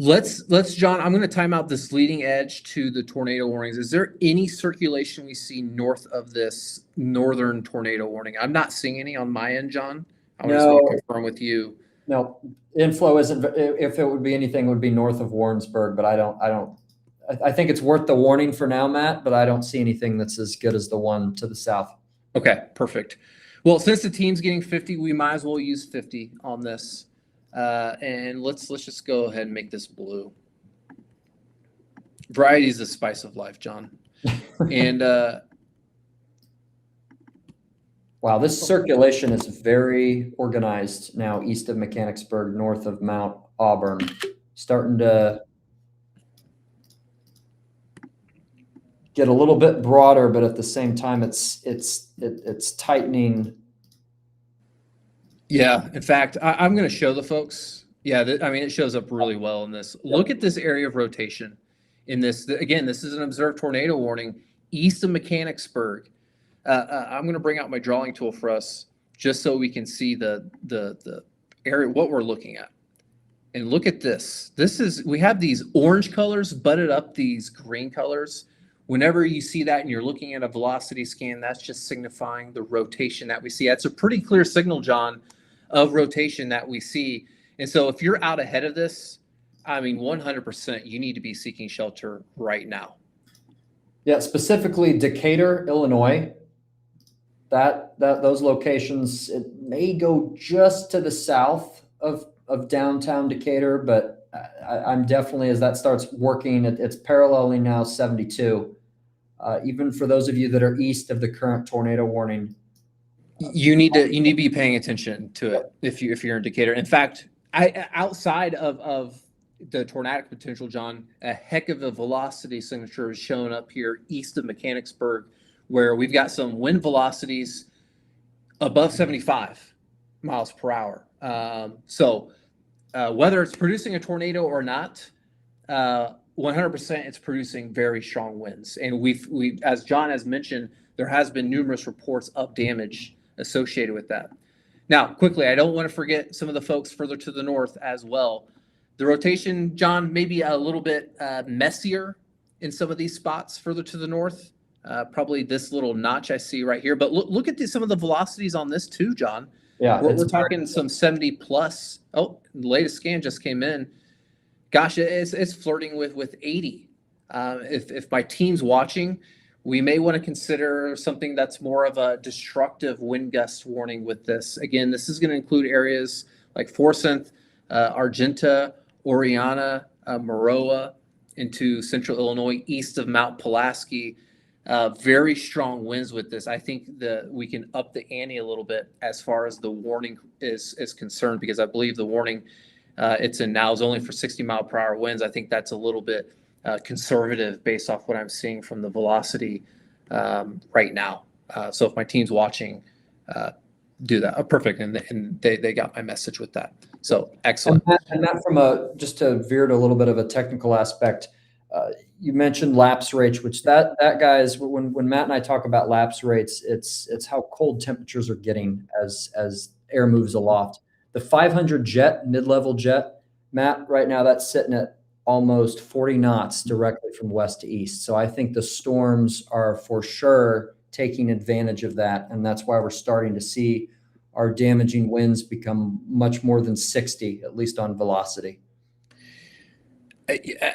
Let's John, I'm going to time out this leading edge to the tornado warnings. Is there any circulation we see north of this northern tornado warning? I'm not seeing any on my end, John. I just want to confirm with you. No, inflow isn't. If it would be anything, it would be north of Warrensburg, but I think it's worth the warning for now, Matt, but I don't see anything that's as good as the one to the south. Okay, perfect. Well, since the team's getting 50, we might as well use 50 on this. And let's just go ahead and make this blue. Variety is the spice of life, John. And wow, this circulation is very organized now east of Mechanicsburg, north of Mount Auburn, starting to get a little bit broader, but at the same time, it's tightening. Yeah, in fact, I'm going to show the folks. Yeah, it shows up really well in this. Yep. Look at this area of rotation in this. Again, this is an observed tornado warning east of Mechanicsburg. I'm going to bring out my drawing tool for us just so we can see the area, what we're looking at. And look at this. We have these orange colors butted up these green colors. Whenever you see that and you're looking at a velocity scan, that's just signifying the rotation that we see. That's a pretty clear signal, John, of rotation that we see. And so if you're out ahead of this, 100%, you need to be seeking shelter right now. Yeah, specifically Decatur, Illinois. Those locations, it may go just to the south of downtown Decatur, but I'm definitely, as that starts working, it's paralleling now 72. Even for those of you that are east of the current tornado warning, you need to be paying attention to it if you're in Decatur. In fact, outside of the tornadic potential, John, a heck of a velocity signature is showing up here east of Mechanicsburg, where we've got some wind velocities above 75 miles per hour. So whether it's producing a tornado or not, 100% it's producing very strong winds. And we've, as John has mentioned, there has been numerous reports of damage associated with that. Now, quickly, I don't want to forget some of the folks further to the north as well. The rotation, John, maybe a little bit messier in some of these spots further to the north. Probably this little notch I see right here. But look at some of the velocities on this too, John. Yeah, we're talking some 70 plus. Oh, the latest scan just came in. Gosh, it's flirting with 80. If my team's watching, we may want to consider something that's more of a destructive wind gust warning with this. Again, this is going to include areas like Forsyth, Argenta, Oriana, Maroa, into central Illinois, east of Mount Pulaski. Very strong winds with this. I think we can up the ante a little bit as far as the warning is concerned, because I believe the warning it's in now is only for 60-mile-per-hour winds. I think that's a little bit conservative based off what I'm seeing from the velocity right now. So if my team's watching, do that. Oh, perfect. And they got my message with that. So excellent. And Matt, from just to veer to a little bit of a technical aspect, you mentioned lapse rates, which that guy is when Matt and I talk about lapse rates, it's how cold temperatures are getting as air moves aloft. The 500 jet, mid-level jet, Matt, right now that's sitting at almost 40 knots directly from west to east. So I think the storms are for sure taking advantage of that, and that's why we're starting to see our damaging winds become much more than 60, at least on velocity.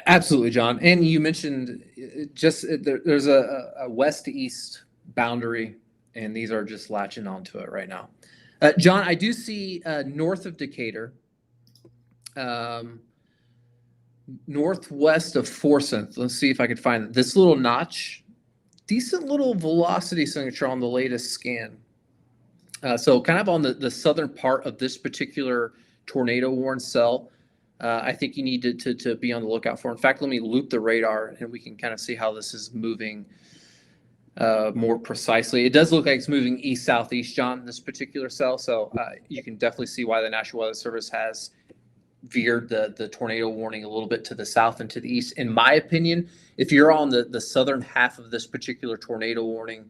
Absolutely, John. And you mentioned there's a west to east boundary, and these are just latching onto it right now. John, I do see north of Decatur, northwest of Forsyth. Let's see if I could find this little notch. Decent little velocity signature on the latest scan. So kind of on the southern part of this particular tornado warned cell. I think you need to be on the lookout for. In fact, let me loop the radar and we can kind of see how this is moving more precisely. It does look like it's moving east-southeast, John, this particular cell. So you can definitely see why the National Weather Service has veered the tornado warning a little bit to the south and to the east. In my opinion, if you're on the southern half of this particular tornado warning,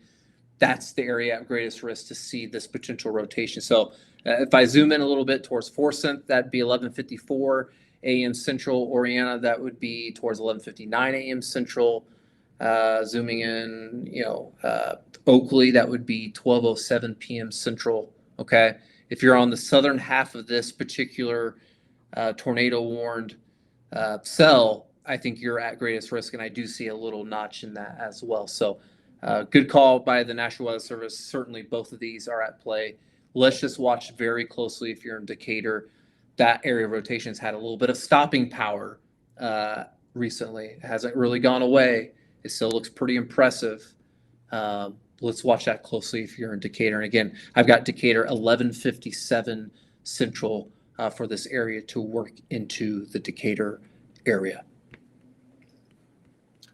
that's the area at greatest risk to see this potential rotation. So if I zoom in a little bit towards Forsyth, that'd be 11:54 a.m. Central. Oriana, that would be towards 11:59 a.m. Central. Zooming in, Oakley, that would be 12:07 p.m. Central. Okay. If you're on the southern half of this particular tornado warned cell, I think you're at greatest risk. And I do see a little notch in that as well. So good call by the National Weather Service. Certainly both of these are at play. Let's just watch very closely if you're in Decatur. That area of rotation has had a little bit of stopping power recently. It hasn't really gone away. It still looks pretty impressive. Let's watch that closely if you're in Decatur. And again, I've got Decatur 11:57 Central for this area to work into the Decatur area.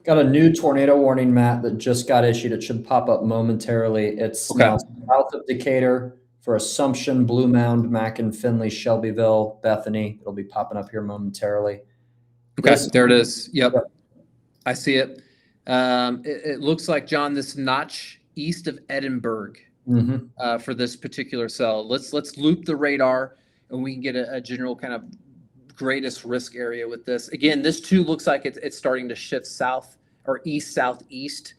Got a new tornado warning, Matt, that just got issued. It should pop up momentarily. It's now south of Decatur for Assumption, Blue Mound, Mackin, Finley, Shelbyville, Bethany. It'll be popping up here momentarily. Okay, there it is. Yep. I see it. It looks like, John, this notch east of Edinburgh for this particular cell. Let's loop the radar and we can get a general kind of greatest risk area with this. Again, this too looks like it's starting to shift south or east southeast.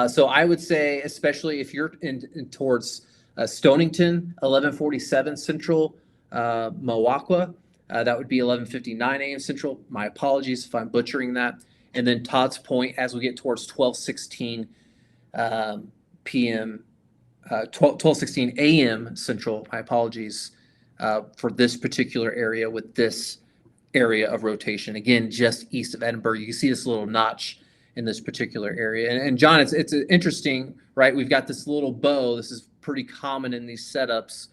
So I would say, especially if you're in towards Stonington, 11:47 Central, Mawakwa, that would be 11:59 a.m. Central. My apologies if I'm butchering that. And then Todd's Point, as we get towards 12:16 p.m., 12:16 a.m. Central. My apologies for this particular area with this area of rotation. Again, just east of Edinburgh. You can see this little notch in this particular area. And John, it's interesting, right? We've got this little bow. This is pretty common in these setups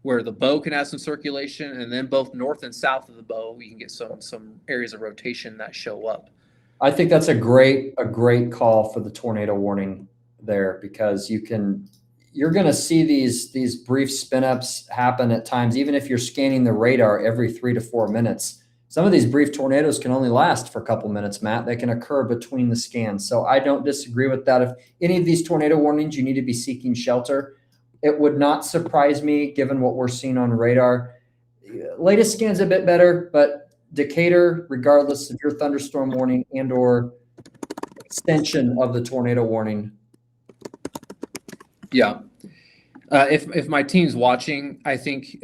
where the bow can have some circulation, and then both north and south of the bow, we can get some areas of rotation that show up. I think that's a great call for the tornado warning there, because you're going to see these brief spin ups happen at times, even if you're scanning the radar every 3 to 4 minutes. Some of these brief tornadoes can only last for a couple minutes, Matt. They can occur between the scans. So I don't disagree with that. If any of these tornado warnings, you need to be seeking shelter. It would not surprise me, given what we're seeing on radar. Latest scan's a bit better, but Decatur, regardless of your thunderstorm warning and or extension of the tornado warning. Yeah. If my team's watching, I think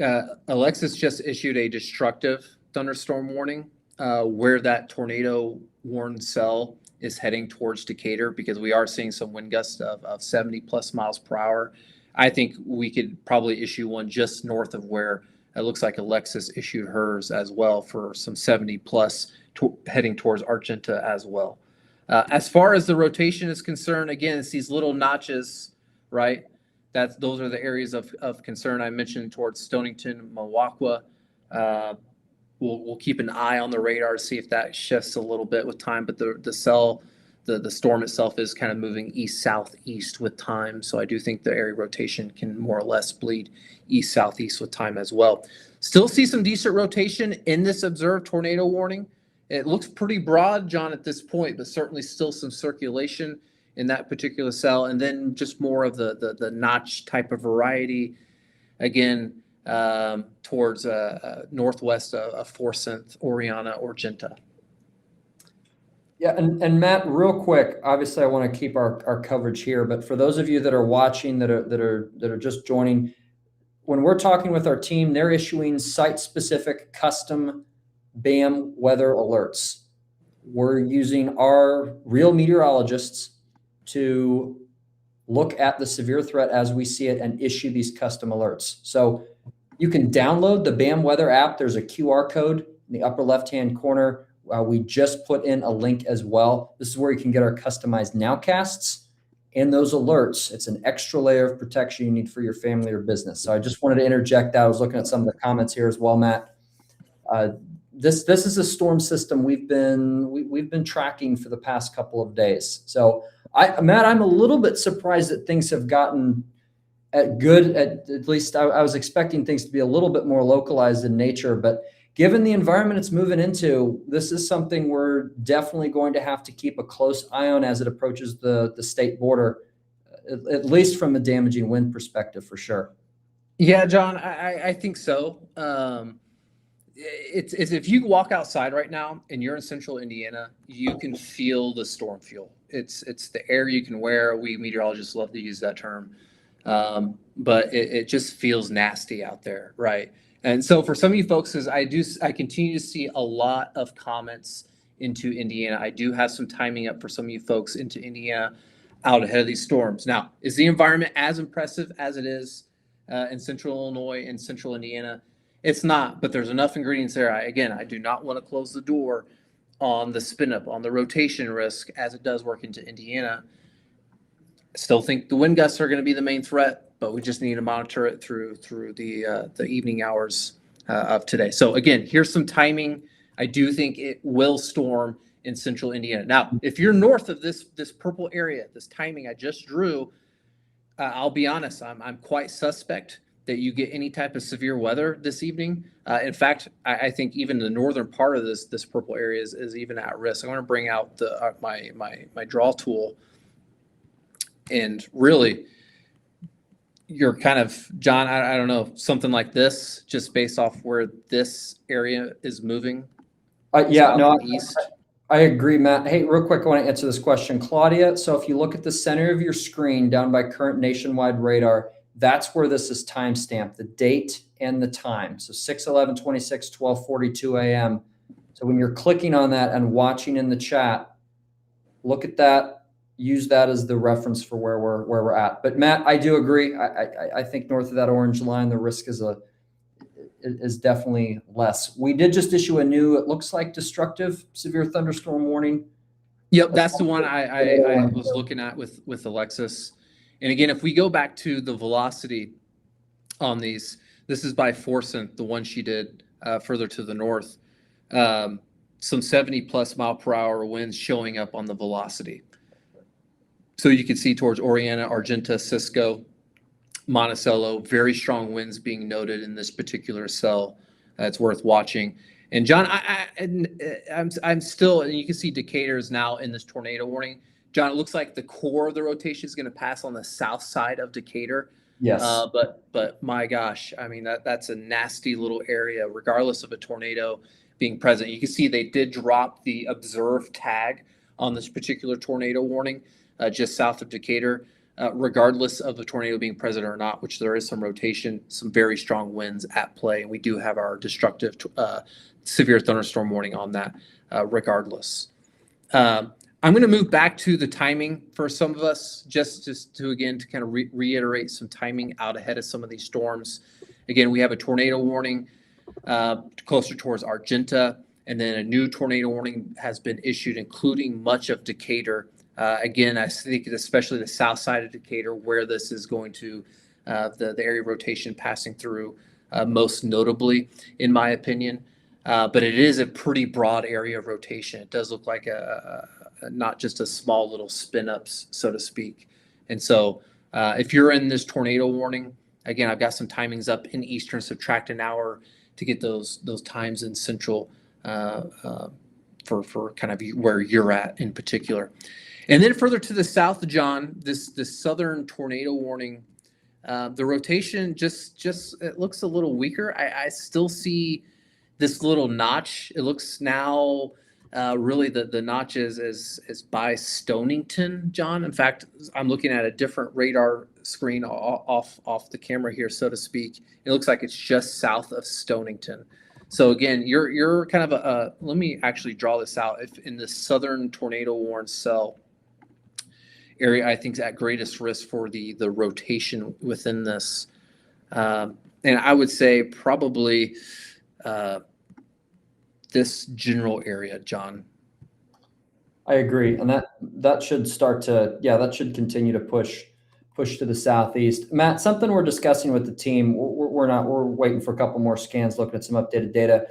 Alexis just issued a destructive thunderstorm warning where that tornado warned cell is heading towards Decatur, because we are seeing some wind gusts of 70 plus miles per hour. I think we could probably issue one just north of where it looks like Alexis issued hers as well, for some 70 plus heading towards Argenta as well. As far as the rotation is concerned, again, it's these little notches, right? Those are the areas of concern I mentioned towards Stonington, Mawakwa. We'll keep an eye on the radar to see if that shifts a little bit with time. But the cell the storm itself is kind of moving east-southeast with time. So I do think the area rotation can more or less bleed east-southeast with time as well. Still see some decent rotation in this observed tornado warning. It looks pretty broad, John, at this point, but certainly still some circulation in that particular cell. And then just more of the notch type of variety, again, towards northwest of Forsyth, Oriana, or Argenta. Yeah, and Matt, real quick, obviously I want to keep our coverage here, but for those of you that are watching that are just joining, when we're talking with our team, they're issuing site-specific custom BAM weather alerts. We're using our real meteorologists to look at the severe threat as we see it and issue these custom alerts. So you can download the BAM weather app. There's a QR code in the upper left-hand corner. We just put in a link as well. This is where you can get our customized nowcasts and those alerts. It's an extra layer of protection you need for your family or business. So I just wanted to interject that. I was looking at some of the comments here as well, Matt. This is a storm system we've been tracking for the past couple of days. So Matt, I'm a little bit surprised that things have gotten at least I was expecting things to be a little bit more localized in nature, but given the environment it's moving into, this is something we're definitely going to have to keep a close eye on as it approaches the state border, at least from a damaging wind perspective, for sure. Yeah, John, I think so. It's if you walk outside right now and you're in central Indiana, you can feel the storm fuel. It's the air you can wear. We meteorologists love to use that term. But it just feels nasty out there, right? And so for some of you folks, as I continue to see a lot of comments into Indiana. I do have some timing up for some of you folks into Indiana out ahead of these storms. Now, is the environment as impressive as it is in central Illinois and central Indiana? It's not, but there's enough ingredients there. I do not want to close the door on the spin up, on the rotation risk as it does work into Indiana. I still think the wind gusts are going to be the main threat, but we just need to monitor it through the evening hours of today. So again, here's some timing. I do think it will storm in central Indiana. Now, if you're north of this purple area, this timing I just drew, I'll be honest, I'm quite suspect that you get any type of severe weather this evening. In fact, I think even the northern part of this purple area is even at risk. I'm going to bring out my draw tool, and really, you're kind of, John, I don't know, something like this, just based off where this area is moving. East. I agree, Matt. Hey, real quick, I want to answer this question. Claudia, so if you look at the center of your screen down by current nationwide radar, that's where this is timestamped, the date and the time. So 6/11/26, 12:42 a.m. So when you're clicking on that and watching in the chat, look at that, use that as the reference for where we're at. But Matt, I do agree. I think north of that orange line, the risk is definitely less. We did just issue a new, it looks like, destructive severe thunderstorm warning. Yep, that's the one I was looking at with Alexis. And again, if we go back to the velocity on these, this is by Forsyth, the one she did further to the north. Some 70+ mile per hour winds showing up on the velocity. So you can see towards Oriana, Argenta, Cisco, Monticello, very strong winds being noted in this particular cell. It's worth watching. And John, I'm still, and you can see Decatur is now in this tornado warning. John, it looks like the core of the rotation is going to pass on the south side of Decatur. Yes. But my gosh, I mean, that's a nasty little area, regardless of a tornado being present. You can see they did drop the observed tag on this particular tornado warning just south of Decatur, regardless of the tornado being present or not, which there is some rotation, some very strong winds at play. And we do have our destructive severe thunderstorm warning on that regardless. I'm going to move back to the timing for some of us, just to again, to kind of reiterate some timing out ahead of some of these storms. Again, we have a tornado warning closer towards Argenta, and then a new tornado warning has been issued, including much of Decatur. Again, I think especially the south side of Decatur, where this is going to, the area rotation passing through most notably, in my opinion. But it is a pretty broad area of rotation. It does look like a not just a small little spin ups, so to speak. And so if you're in this tornado warning, again, I've got some timings up in Eastern, subtract an hour to get those times in Central for kind of where you're at in particular. And then further to the south, John, this southern tornado warning, the rotation just it looks a little weaker. I still see this little notch. It looks now really the notch is by Stonington, John. In fact, I'm looking at a different radar screen off the camera here, so to speak. It looks like it's just south of Stonington. So again, you're kind of let me actually draw this out. If in the southern tornado warned cell area, I think is at greatest risk for the rotation within this, and I would say probably this general area, John. I agree, and that should start to that should continue to push to the southeast. Matt, something we're discussing with the team. We're waiting for a couple more scans, looking at some updated data.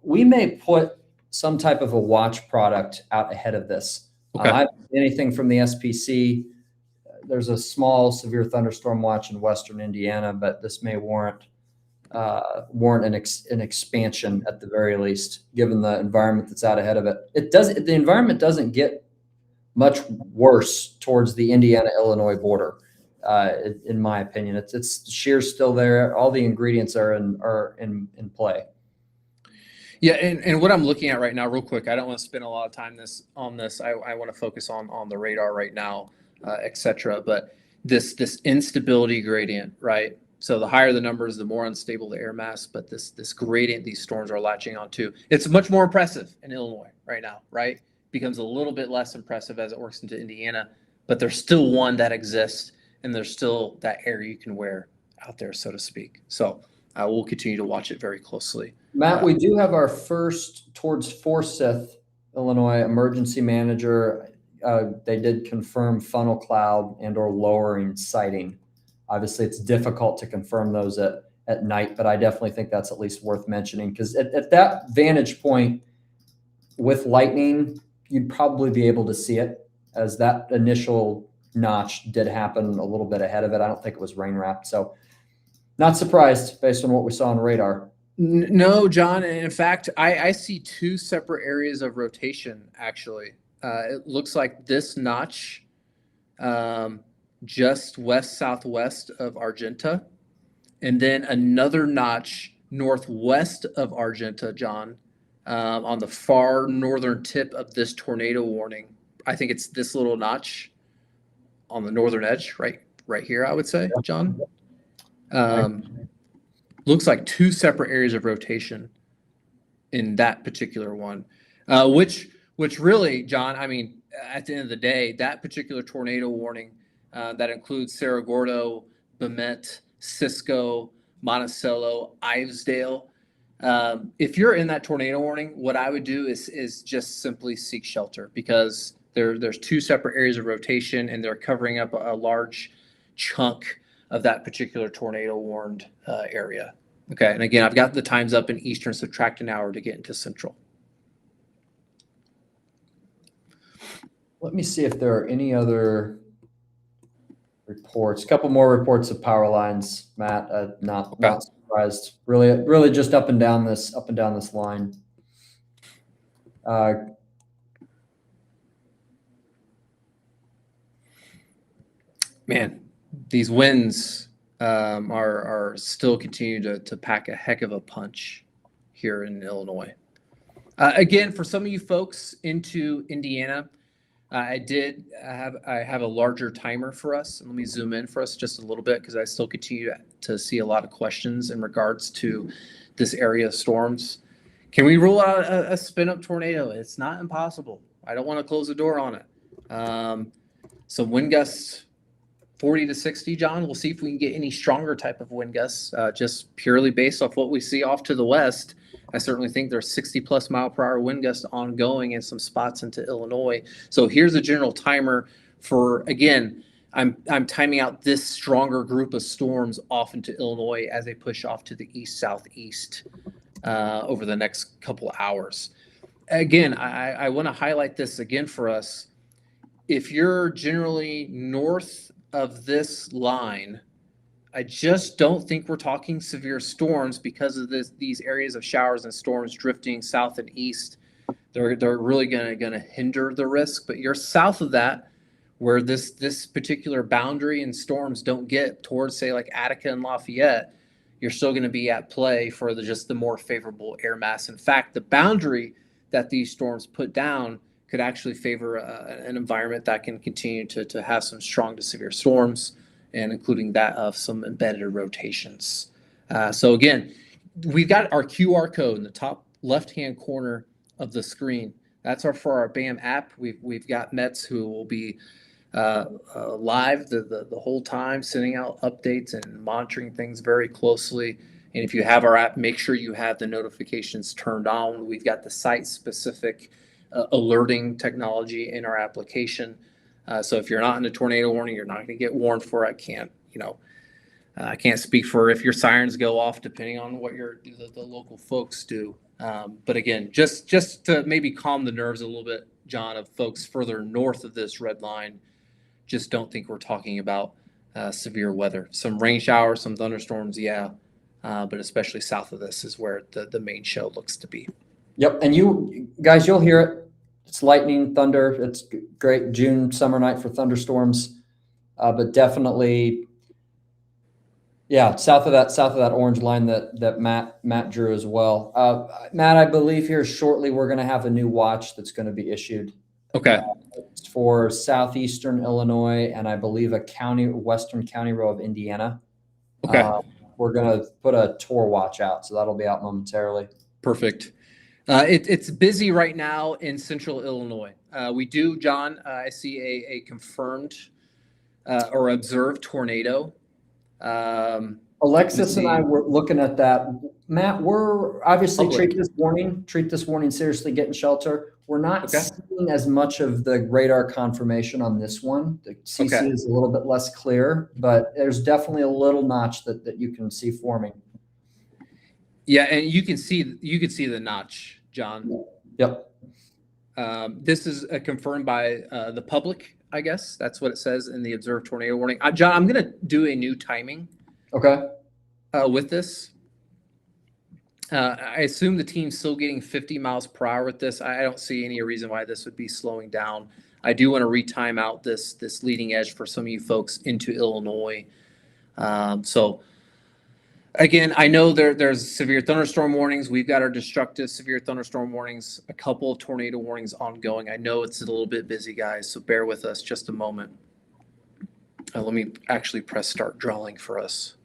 We may put some type of a watch product out ahead of this. Okay. I haven't seen anything from the SPC. There's a small severe thunderstorm watch in Western Indiana, but this may warrant an expansion at the very least, given the environment that's out ahead of it. The environment doesn't get much worse towards the Indiana-Illinois border, in my opinion. It's shear's still there. All the ingredients are in play. Yeah, and what I'm looking at right now, real quick, I don't want to spend a lot of time on this. I want to focus on the radar right now, et cetera. But this instability gradient, right? So the higher the numbers, the more unstable the air mass. But this gradient these storms are latching onto, it's much more impressive in Illinois right now, right? Becomes a little bit less impressive as it works into Indiana, but there's still one that exists, and there's still that air you can wear out there, so to speak. So we'll continue to watch it very closely. Matt, we do have our first towards Forsyth, Illinois emergency manager. They did confirm funnel cloud and or lowering sighting. Obviously, it's difficult to confirm those at night, but I definitely think that's at least worth mentioning, because at that vantage point with lightning, you'd probably be able to see it, as that initial notch did happen a little bit ahead of it. I don't think it was rain wrapped. So not surprised based on what we saw on radar. No, John. And in fact, I see two separate areas of rotation, actually. It looks like this notch just west-southwest of Argenta, and then another notch northwest of Argenta, John, on the far northern tip of this tornado warning. I think it's this little notch on the northern edge, right here, I would say, John. Looks like two separate areas of rotation in that particular one, which really, John, I mean, at the end of the day, that particular tornado warning that includes Cerro Gordo, Bement, Cisco, Monticello, Ivesdale. If you're in that tornado warning, what I would do is just simply seek shelter, because there's two separate areas of rotation, and they're covering up a large chunk of that particular tornado warned area. Okay, and again, I've got the times up in Eastern, subtract an hour to get into Central. Let me see if there are any other reports. A couple more reports of power lines, Matt. Not surprised. Really just up and down this line. Man, these winds are still continuing to pack a heck of a punch here in Illinois. Again, for some of you folks into Indiana, I have a larger timer for us. Let me zoom in for us just a little bit, because I still continue to see a lot of questions in regards to this area of storms. Can we rule out a spin-up tornado? It's not impossible. I don't want to close the door on it. Some wind gusts 40 to 60, John. We'll see if we can get any stronger type of wind gusts, just purely based off what we see off to the west. I certainly think there's 60+ mile per hour wind gusts ongoing in some spots into Illinois. So here's a general timer for, again, I'm timing out this stronger group of storms off into Illinois as they push off to the east-southeast over the next couple of hours. Again, I want to highlight this again for us. if you're generally north of this line, I just don't think we're talking severe storms because of these areas of showers and storms drifting south and east. They're really gonna hinder the risk. But you're south of that, where this particular boundary and storms don't get towards, say, like Attica and Lafayette, you're still going to be at play for just the more favorable air mass. In fact, the boundary that these storms put down could actually favor an environment that can continue to have some strong to severe storms, and including that of some embedded rotations. So again, we've got our QR code in the top left-hand corner of the screen. That's for our BAM app. We've got Mets who will be live the whole time, sending out updates and monitoring things very closely. And if you have our app, make sure you have the notifications turned on. We've got the site-specific alerting technology in our application. So if you're not in a tornado warning, you're not going to get warned for it. I can't speak for if your sirens go off, depending on what the local folks do. But again, just to maybe calm the nerves a little bit, John, of folks further north of this red line, just don't think we're talking about severe weather. Some rain showers, some thunderstorms, yeah, but especially south of this is where the main show looks to be. Yep, and you guys, you'll hear it. It's lightning, thunder. It's great June summer night for thunderstorms, but definitely, yeah, south of that orange line that Matt drew as well. Matt, I believe here shortly we're going to have a new watch that's going to be issued. Okay. For southeastern Illinois, and I believe western county row of Indiana. Okay. We're going to put a tour watch out, so that'll be out momentarily. Perfect. It's busy right now in central Illinois. We do, John, I see a confirmed or observed tornado. Alexis and I were looking at that. Matt, we're obviously treat this warning seriously, get in shelter. We're not seeing as much of the radar confirmation on this one. The CC is a little bit less clear, but there's definitely a little notch that you can see forming. Yeah, and you can see the notch, John. Yep. This is confirmed by the public, I guess. That's what it says in the observed tornado warning. John, I'm going to do a new timing. Okay. With this. I assume the team's still getting 50 miles per hour with this. I don't see any reason why this would be slowing down. I do want to retime out this leading edge for some of you folks into Illinois. So again, I know there's severe thunderstorm warnings. We've got our destructive severe thunderstorm warnings, a couple of tornado warnings ongoing. I know it's a little bit busy, guys, so bear with us just a moment. Let me actually press start drawing for us.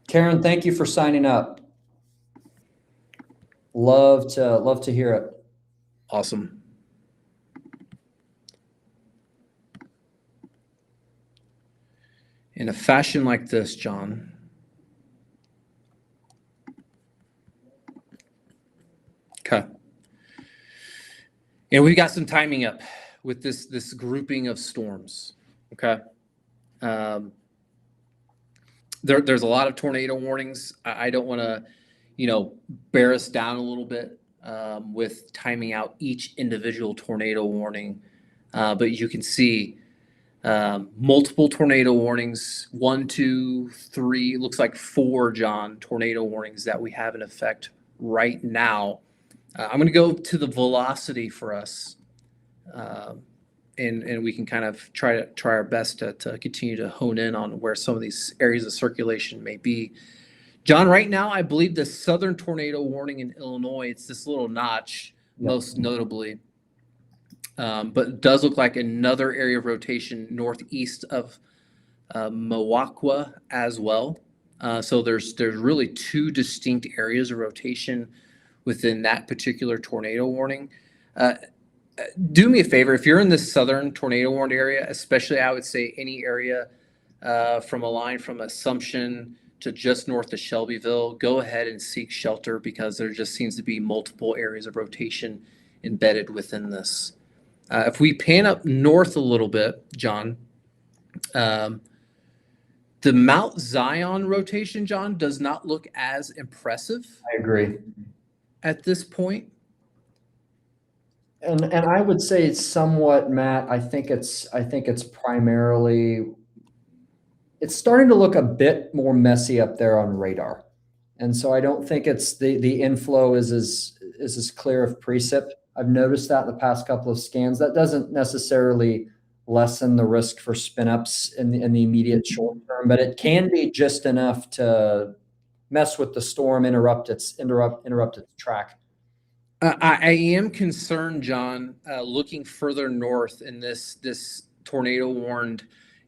Karen, thank you for signing up. Love to hear it. Awesome. In a fashion like this, John, okay. And we've got some timing up with this grouping of storms, okay? There's a lot of tornado warnings. I don't want to, bear us down a little bit with timing out each individual tornado warning. But you can see multiple tornado warnings, 1, 2, 3, looks like 4, John, tornado warnings that we have in effect right now. I'm going to go to the velocity for us. And we can kind of try our best to continue to hone in on where some of these areas of circulation may be. John, right now, I believe the southern tornado warning in Illinois, it's this little notch, most notably. But it does look like another area of rotation northeast of Milwaukee as well. So there's really 2 distinct areas of rotation within that particular tornado warning. Do me a favor, if you're in the southern tornado warned area, especially I would say any area from a line from Assumption to just north of Shelbyville, go ahead and seek shelter because there just seems to be multiple areas of rotation embedded within this. If we pan up north a little bit, John, the Mount Zion rotation, John, does not look as impressive. I agree. At this point. And I would say it's somewhat, Matt. I think it's primarily it's starting to look a bit more messy up there on radar. And so I don't think it's the inflow is as clear of precip. I've noticed that in the past couple of scans. That doesn't necessarily lessen the risk for spin ups in the immediate short term, but it can be just enough to mess with the storm, interrupt its track. I am concerned, John, looking further north in this tornado warned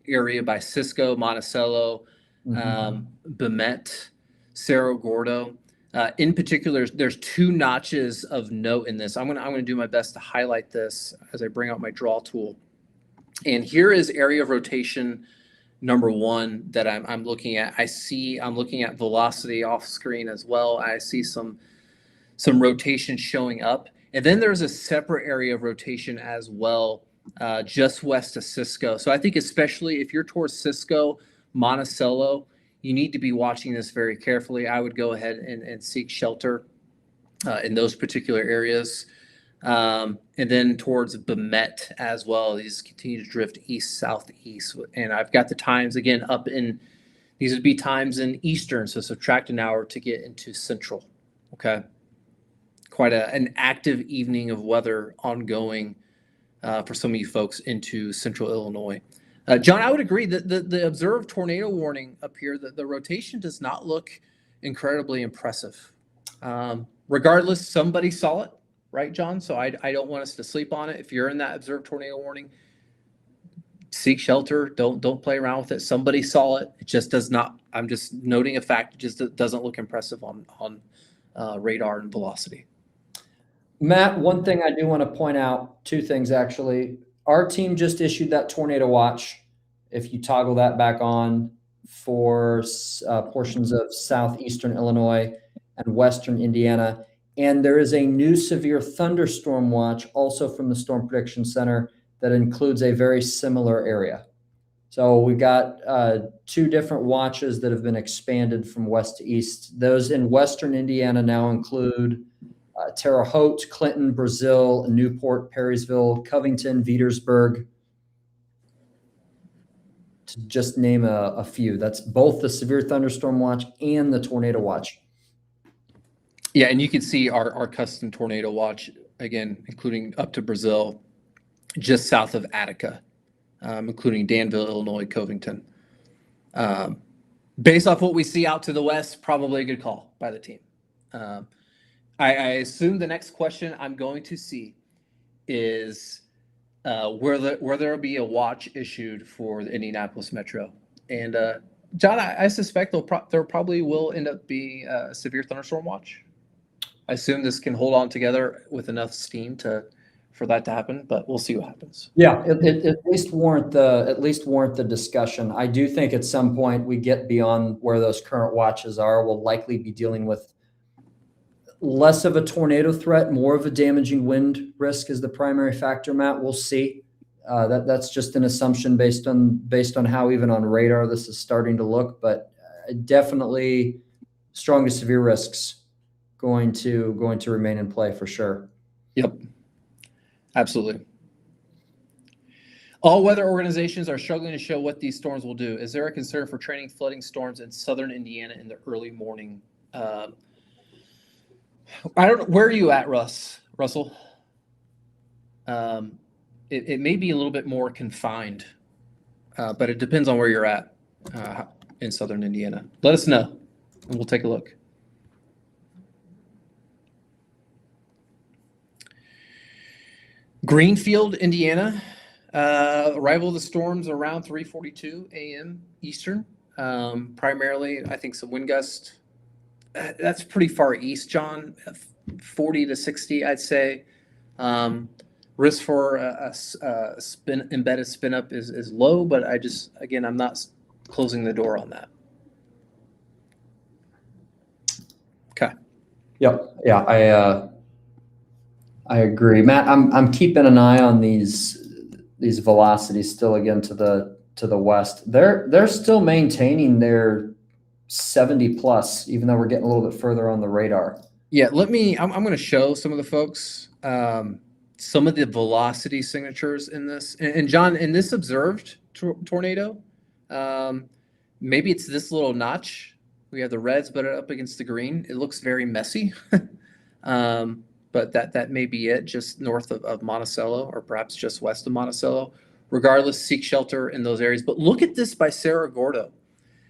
area by Cisco, Monticello, Bemet, Cerro Gordo. In particular, there's two notches of note in this. I'm gonna do my best to highlight this as I bring out my draw tool. And here is area of rotation number one that I'm looking at. I'm looking at velocity off screen as well. I see some rotation showing up. And then there's a separate area of rotation as well, just west of Cisco. So I think especially if you're towards Cisco, Monticello, you need to be watching this very carefully. I would go ahead and seek shelter in those particular areas. And then towards Bemet as well. These continue to drift east, southeast. And I've got the times again up in, these would be times in Eastern. So subtract an hour to get into Central. Okay. Quite an active evening of weather ongoing for some of you folks into Central Illinois. John, I would agree that the observed tornado warning up here, the rotation does not look incredibly impressive. Regardless, somebody saw it, right, John? So I don't want us to sleep on it. If you're in that observed tornado warning, seek shelter. Don't play around with it. Somebody saw it. It just does not. I'm just noting a fact. It just doesn't look impressive on radar and velocity. Matt, one thing I do want to point out, two things actually. Our team just issued that tornado watch. If you toggle that back on for portions of southeastern Illinois and western Indiana. And there is a new severe thunderstorm watch also from the Storm Prediction Center that includes a very similar area. So we've got two different watches that have been expanded from west to east. Those in western Indiana now include Terre Haute, Clinton, Brazil, Newport, Perrysville, Covington, Petersburg, to just name a few. That's both the severe thunderstorm watch and the tornado watch. Yeah, and you can see our custom tornado watch, again, including up to Brazil, just south of Attica, including Danville, Illinois, Covington. Based off what we see out to the west, probably a good call by the team. I assume the next question I'm going to see is where there'll be a watch issued for the Indianapolis Metro. And John, I suspect there probably will end up being a severe thunderstorm watch. I assume this can hold on together with enough steam for that to happen, but we'll see what happens. Yeah, at least warrant the discussion. I do think at some point we get beyond where those current watches are. We'll likely be dealing with less of a tornado threat, more of a damaging wind risk is the primary factor, Matt. We'll see. That's just an assumption based on how even on radar this is starting to look, but definitely strong to severe risks going to remain in play for sure. Yep, absolutely. All weather organizations are struggling to show what these storms will do. Is there a concern for training flooding storms in southern Indiana in the early morning? I don't know. Where are you at, Russell? It may be a little bit more confined, but it depends on where you're at in southern Indiana. Let us know, and we'll take a look. Greenfield, Indiana. Arrival of the storms around 3:42 a.m. Eastern. Primarily, I think some wind gust. That's pretty far east, John. 40 to 60, I'd say. Risk for a embedded spin up is low, but I'm not closing the door on that. Okay. Yep. Yeah, I agree, Matt. I'm keeping an eye on these velocities still again to the west. They're still maintaining their 70 plus, even though we're getting a little bit further on the radar. Yeah, I'm going to show some of the folks. some of the velocity signatures in this. And John, in this observed tornado, maybe it's this little notch. We have the reds, but up against the green. It looks very messy. But that may be it, just north of Monticello, or perhaps just west of Monticello. Regardless, seek shelter in those areas. But look at this by Cerro Gordo.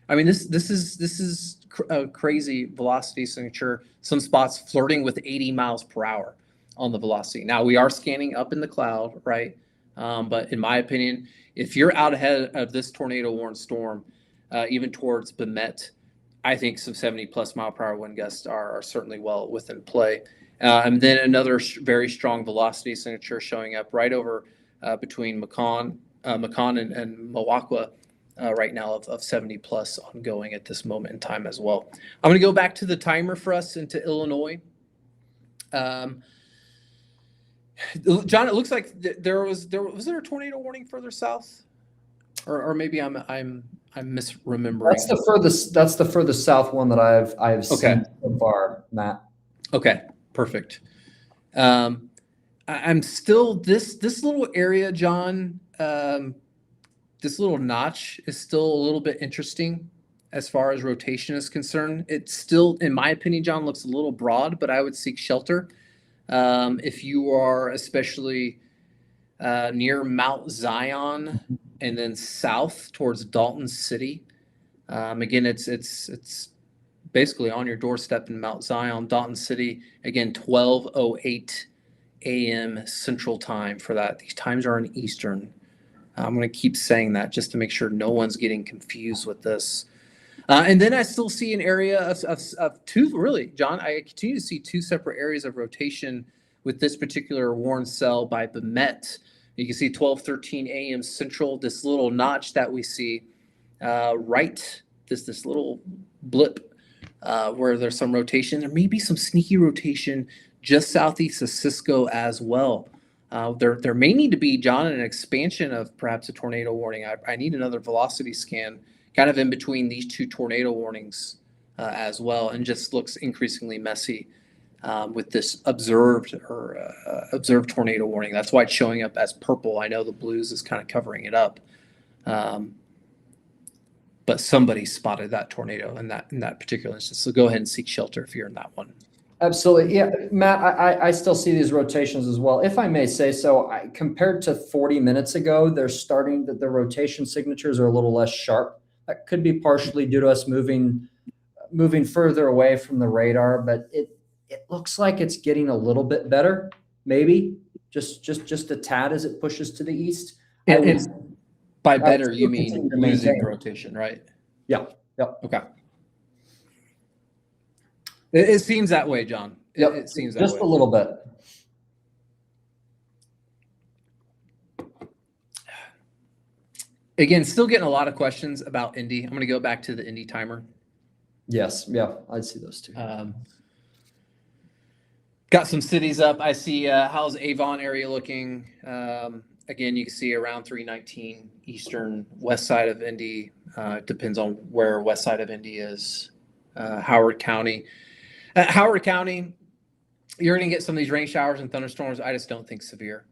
I mean, this is a crazy velocity signature. Some spots flirting with 80 miles per hour on the velocity. Now, we are scanning up in the cloud, right? But in my opinion, if you're out ahead of this tornado warned storm, even towards Bemet, I think some 70 plus mile per hour wind gusts are certainly well within play. And then another very strong velocity signature showing up right over between Macon and Milwaukee right now of 70 plus ongoing at this moment in time as well. I'm going to go back to the timer for us into Illinois. John, it looks like was there a tornado warning further south, or maybe I'm misremembering. That's the furthest south one that I've Okay. seen so far, Matt. Okay, perfect. I'm still this little area, John. This little notch is still a little bit interesting as far as rotation is concerned. It still, in my opinion, John, looks a little broad, but I would seek shelter. If you are especially near Mount Zion and then south towards Dalton City, again, it's basically on your doorstep in Mount Zion, Dalton City. Again, 12:08 a.m. Central Time for that. These times are in Eastern. I'm going to keep saying that just to make sure no one's getting confused with this. And then I still see an area of two, really, John, I continue to see two separate areas of rotation with this particular warn cell by Bemet. You can see 12:13 a.m. Central, this little notch that we see this little blip where there's some rotation. There may be some sneaky rotation just southeast of Cisco as well. There may need to be, John, an expansion of perhaps a tornado warning. I need another velocity scan kind of in between these two tornado warnings as well, and just looks increasingly messy with this observed tornado warning. That's why it's showing up as purple. I know the blues is kind of covering it up, but somebody spotted that tornado in that particular instance. So go ahead and seek shelter if you're in that one. Absolutely. Yeah, Matt, I still see these rotations as well. If I may say so, compared to 40 minutes ago, the rotation signatures are a little less sharp. That could be partially due to us moving further away from the radar, but it looks like it's getting a little bit better, maybe just a tad as it pushes to the east. And by better, you mean losing the rotation, right? Yeah. Yep. Okay. It seems that way, John. Yep. It seems that just way. a little bit. Again, still getting a lot of questions about Indy. I'm going to go back to the Indy timer. Yes. Yeah. I'd see those two. Got some cities up. I see how's Avon area looking. Again, you can see around 319 Eastern, west side of Indy. Depends on where west side of Indy is. Howard County. Howard County, you're going to get some of these rain showers and thunderstorms. I just don't think severe.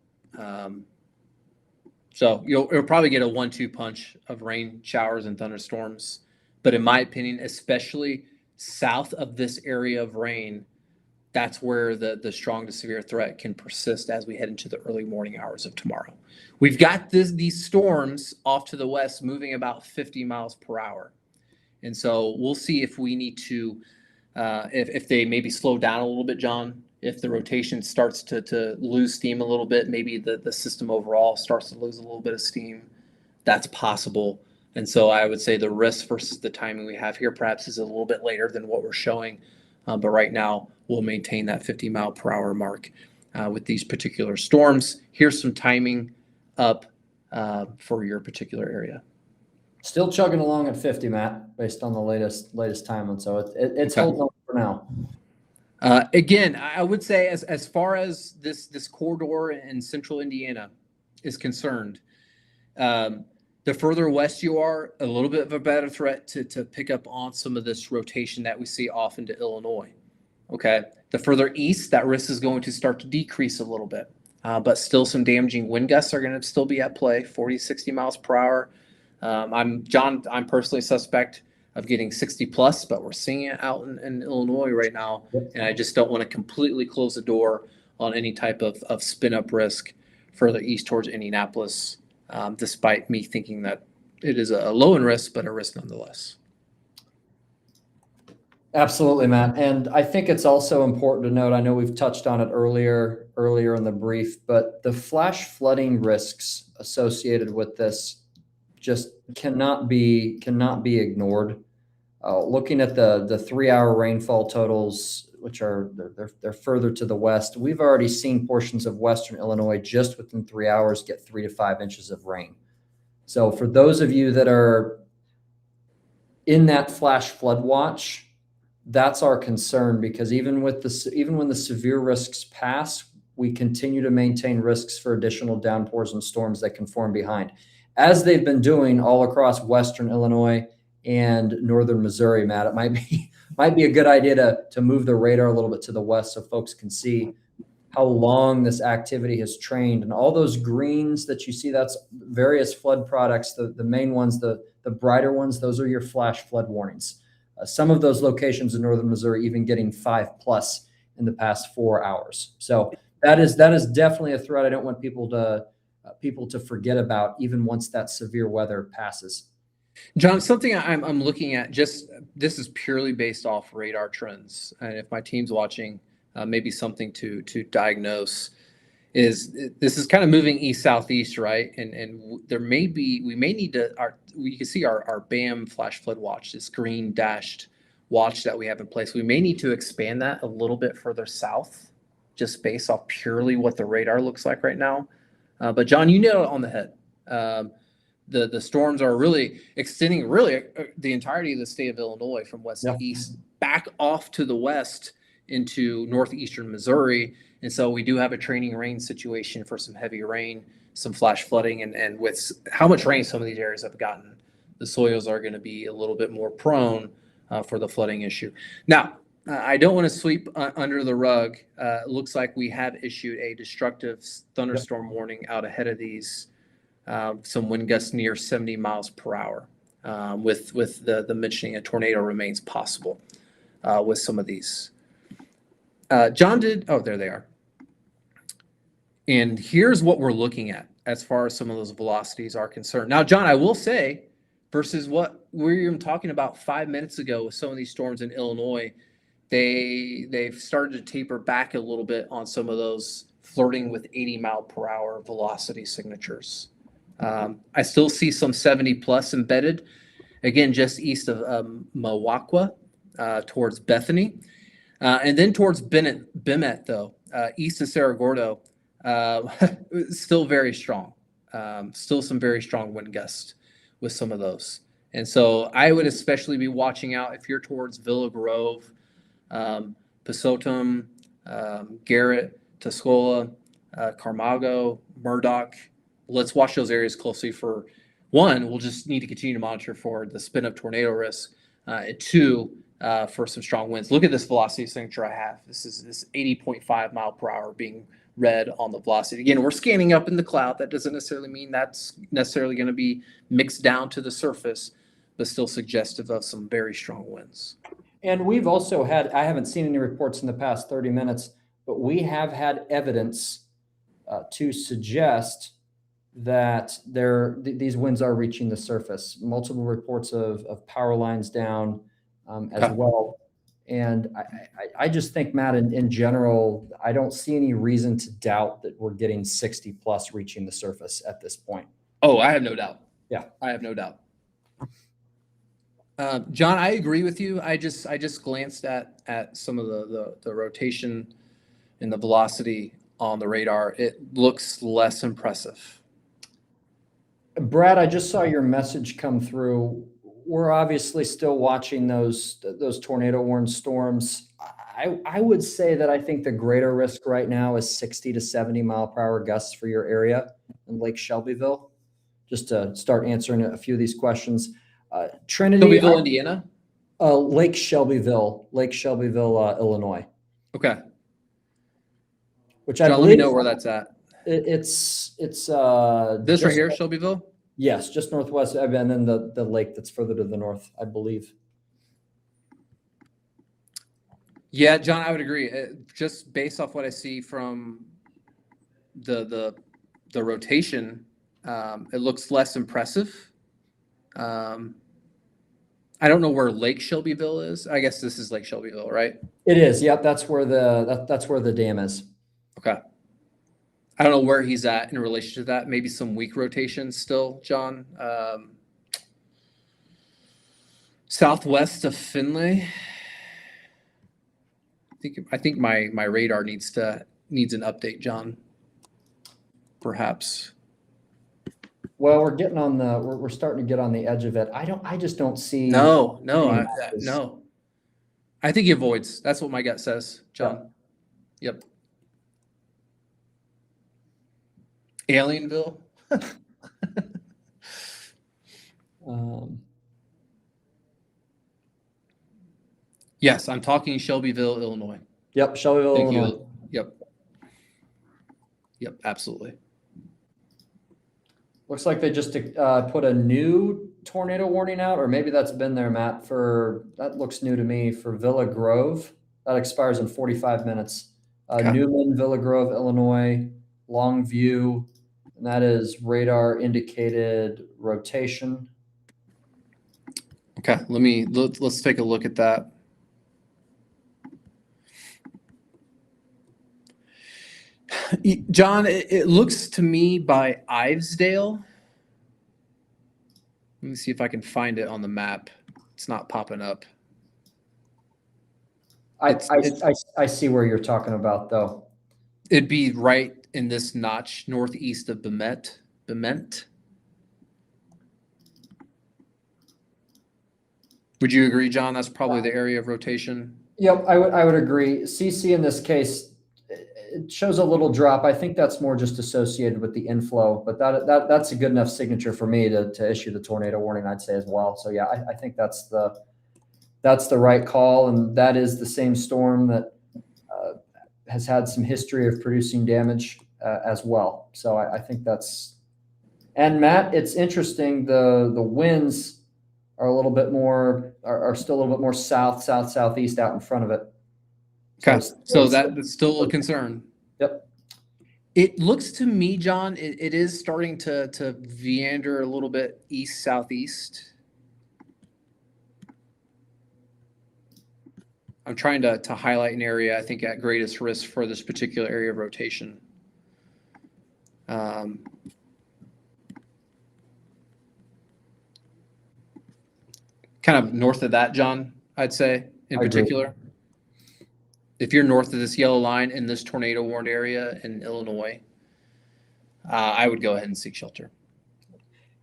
So you'll probably get a 1-2 punch of rain showers and thunderstorms. But in my opinion, especially south of this area of rain, that's where the strong to severe threat can persist as we head into the early morning hours of tomorrow. We've got these storms off to the west moving about 50 miles per hour. And so we'll see if we need to, if they maybe slow down a little bit, John, if the rotation starts to lose steam a little bit, maybe the system overall starts to lose a little bit of steam. That's possible. And so I would say the risk versus the timing we have here perhaps is a little bit later than what we're showing. But right now we'll maintain that 50 mile per hour mark with these particular storms. Here's some timing up for your particular area. Still chugging along at 50, Matt, based on the latest time. And so it's Okay. holding on for now. Again, I would say as far as this corridor in central Indiana is concerned, the further west you are, a little bit of a better threat to pick up on some of this rotation that we see off into Illinois. Okay. The further east, that risk is going to start to decrease a little bit. but still some damaging wind gusts are going to still be at play, 40, 60 miles per hour. I'm personally suspect of getting 60 plus, but we're seeing it out in Illinois right now. And I just don't want to completely close the door on any type of spin up risk further east towards Indianapolis, despite me thinking that it is a low in risk, but a risk nonetheless. Absolutely, Matt. And I think it's also important to note, I know we've touched on it earlier in the brief, but the flash flooding risks associated with this just cannot be ignored. Looking at the 3-hour rainfall totals, which are they're further to the west, we've already seen portions of western Illinois just within 3 hours get 3 to 5 inches of rain. So for those of you that are in that flash flood watch, that's our concern, because even when the severe risks pass, we continue to maintain risks for additional downpours and storms that can form behind, as they've been doing all across western Illinois and northern Missouri. Matt, it might be a good idea to move the radar a little bit to the west so folks can see how long this activity has trained. And all those greens that you see, that's various flood products. The main ones, the brighter ones, those are your flash flood warnings. Some of those locations in northern Missouri even getting 5+ in the past 4 hours. So that is definitely a threat. I don't want people to forget about, even once that severe weather passes. John, something I'm looking at, just this is purely based off radar trends, and if my team's watching, maybe something to diagnose is this is kind of moving east southeast, right? And we may need to you can see our BAM flash flood watch, this green dashed watch that we have in place. We may need to expand that a little bit further south, just based off purely what the radar looks like right now. But John, you nailed it on the head. The storms are really extending the entirety of the state of Illinois from west to east back off to the west into northeastern Missouri. And so we do have a training rain situation for some heavy rain, some flash flooding, and with how much rain some of these areas have gotten, the soils are going to be a little bit more prone for the flooding issue. Now, I don't want to sweep under the rug. It looks like we have issued a destructive thunderstorm warning out ahead of these. Some wind gusts near 70 miles per hour, with the mentioning a tornado remains possible with some of these. John there they are. And here's what we're looking at as far as some of those velocities are concerned. Now, John, I will say, versus what we were even talking about 5 minutes ago with some of these storms in Illinois, they've started to taper back a little bit on some of those, flirting with 80 mile per hour velocity signatures. I still see some 70 plus embedded, again, just east of Milwaukee, towards Bethany. And then towards Bemet, though, east of Cerro Gordo, still very strong. Still some very strong wind gusts with some of those. And so I would especially be watching out if you're towards Villa Grove, Pesotum, Garrett, Tuscola, Carmago, Murdoch. Let's watch those areas closely for, one, we'll just need to continue to monitor for the spin up tornado risk. And two, for some strong winds. Look at this velocity signature I have. This is this 80.5 mile per hour being read on the velocity. Again, we're scanning up in the cloud. That doesn't necessarily mean that's necessarily going to be mixed down to the surface, but still suggestive of some very strong winds. And we've also had, I haven't seen any reports in the past 30 minutes, but we have had evidence to suggest that these winds are reaching the surface. Multiple reports of power lines down as well. And I just think, Matt, in general, I don't see any reason to doubt that we're getting 60 plus reaching the surface at this point. Oh, I have no doubt. Yeah, I have no doubt. John, I agree with you. I just glanced at some of the rotation and the velocity on the radar. It looks less impressive. Brad, I just saw your message come through. We're obviously still watching those tornado warned storms. I would say that I think the greater risk right now is 60 to 70 mile per hour gusts for your area in Lake Shelbyville. Just to start answering a few of these questions. Trinity, Shelbyville, Indiana? Lake Shelbyville, Illinois. Okay. Which John, I believe, let me know where that's at. It's This right just here, Shelbyville? yes, just northwest, and then the lake that's further to the north, I believe. Yeah, John, I would agree. Just based off what I see from the rotation, it looks less impressive. I don't know where Lake Shelbyville is. I guess this is Lake Shelbyville, right? It is. Yep, that's where that's where the dam is. Okay. I don't know where he's at in relation to that. Maybe some weak rotation still, John. Southwest of Finlay. I think my radar needs an update, John. Perhaps. Well, we're getting on we're starting to get on the edge of it. I just don't see. No. I think he avoids. That's what my gut says, John. Yep. Alienville. Yes, I'm talking Shelbyville, Illinois. Yep, Shelbyville, Thank Illinois. You. Yep, absolutely. Looks like they just put a new tornado warning out, or maybe that's been there, Matt, that looks new to me, for Villa Grove. That expires in 45 minutes. Okay. Newman, Villa Grove, Illinois, Longview, and that is radar indicated rotation. Okay, let's take a look at that. John, it looks to me by Ivesdale. Let me see if I can find it on the map. It's not popping up. I see where you're talking about, though. It'd be right in this notch northeast of Bement. Would you agree, John? That's probably the area of rotation. Yep, I would agree. CC in this case, it shows a little drop. I think that's more just associated with the inflow, but that's a good enough signature for me to issue the tornado warning, I'd say, as well. So yeah, I think that's the right call, and that is the same storm that has had some history of producing damage as well. So I think that's. And Matt, it's interesting. The winds are a little bit more are still a little bit more southeast out in front of it. Okay, so that's still a concern. Yep. It looks to me, John, it is starting to meander a little bit east-southeast. I'm trying to highlight an area, I think, at greatest risk for this particular area of rotation. Kind of north of that, John, I'd say, in particular. If you're north of this yellow line in this tornado warned area in Illinois, I would go ahead and seek shelter.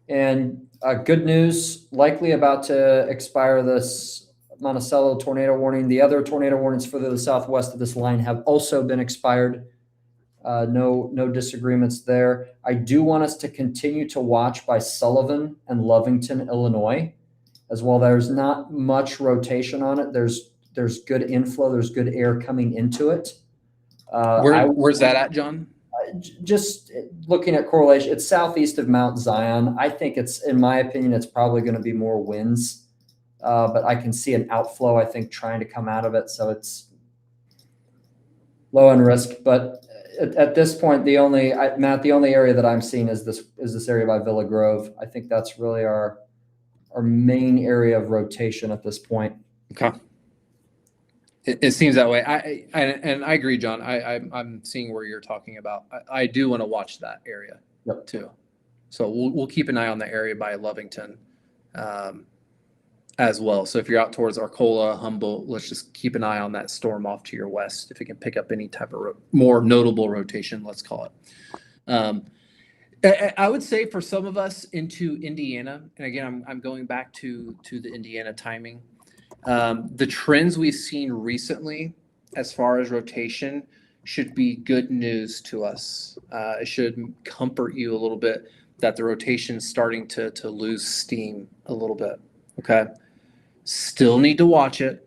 And good news, likely about to expire this Monticello tornado warning. The other tornado warnings further to the southwest of this line have also been expired. No disagreements there. I do want us to continue to watch by Sullivan and Lovington, Illinois, as well. There's not much rotation on it. There's good inflow. There's good air coming into it. Where's that at, John? Just looking at correlation, it's southeast of Mount Zion. I think in my opinion, it's probably going to be more winds, but I can see an outflow, I think, trying to come out of it. So it's low in risk. But at this point, the only area that I'm seeing is this area by Villa Grove. I think that's really our main area of rotation at this point. Okay. It seems that way. I agree, John. I'm seeing where you're talking about. I do want to watch that area too. So we'll keep an eye on the area by Lovington as well. So if you're out towards Arcola, Humboldt, let's just keep an eye on that storm off to your west. If it can pick up any type of more notable rotation, let's call it. I would say for some of us into Indiana, and again, I'm going back to the Indiana timing. The trends we've seen recently as far as rotation should be good news to us. It should comfort you a little bit that the rotation is starting to lose steam a little bit. Okay. Still need to watch it.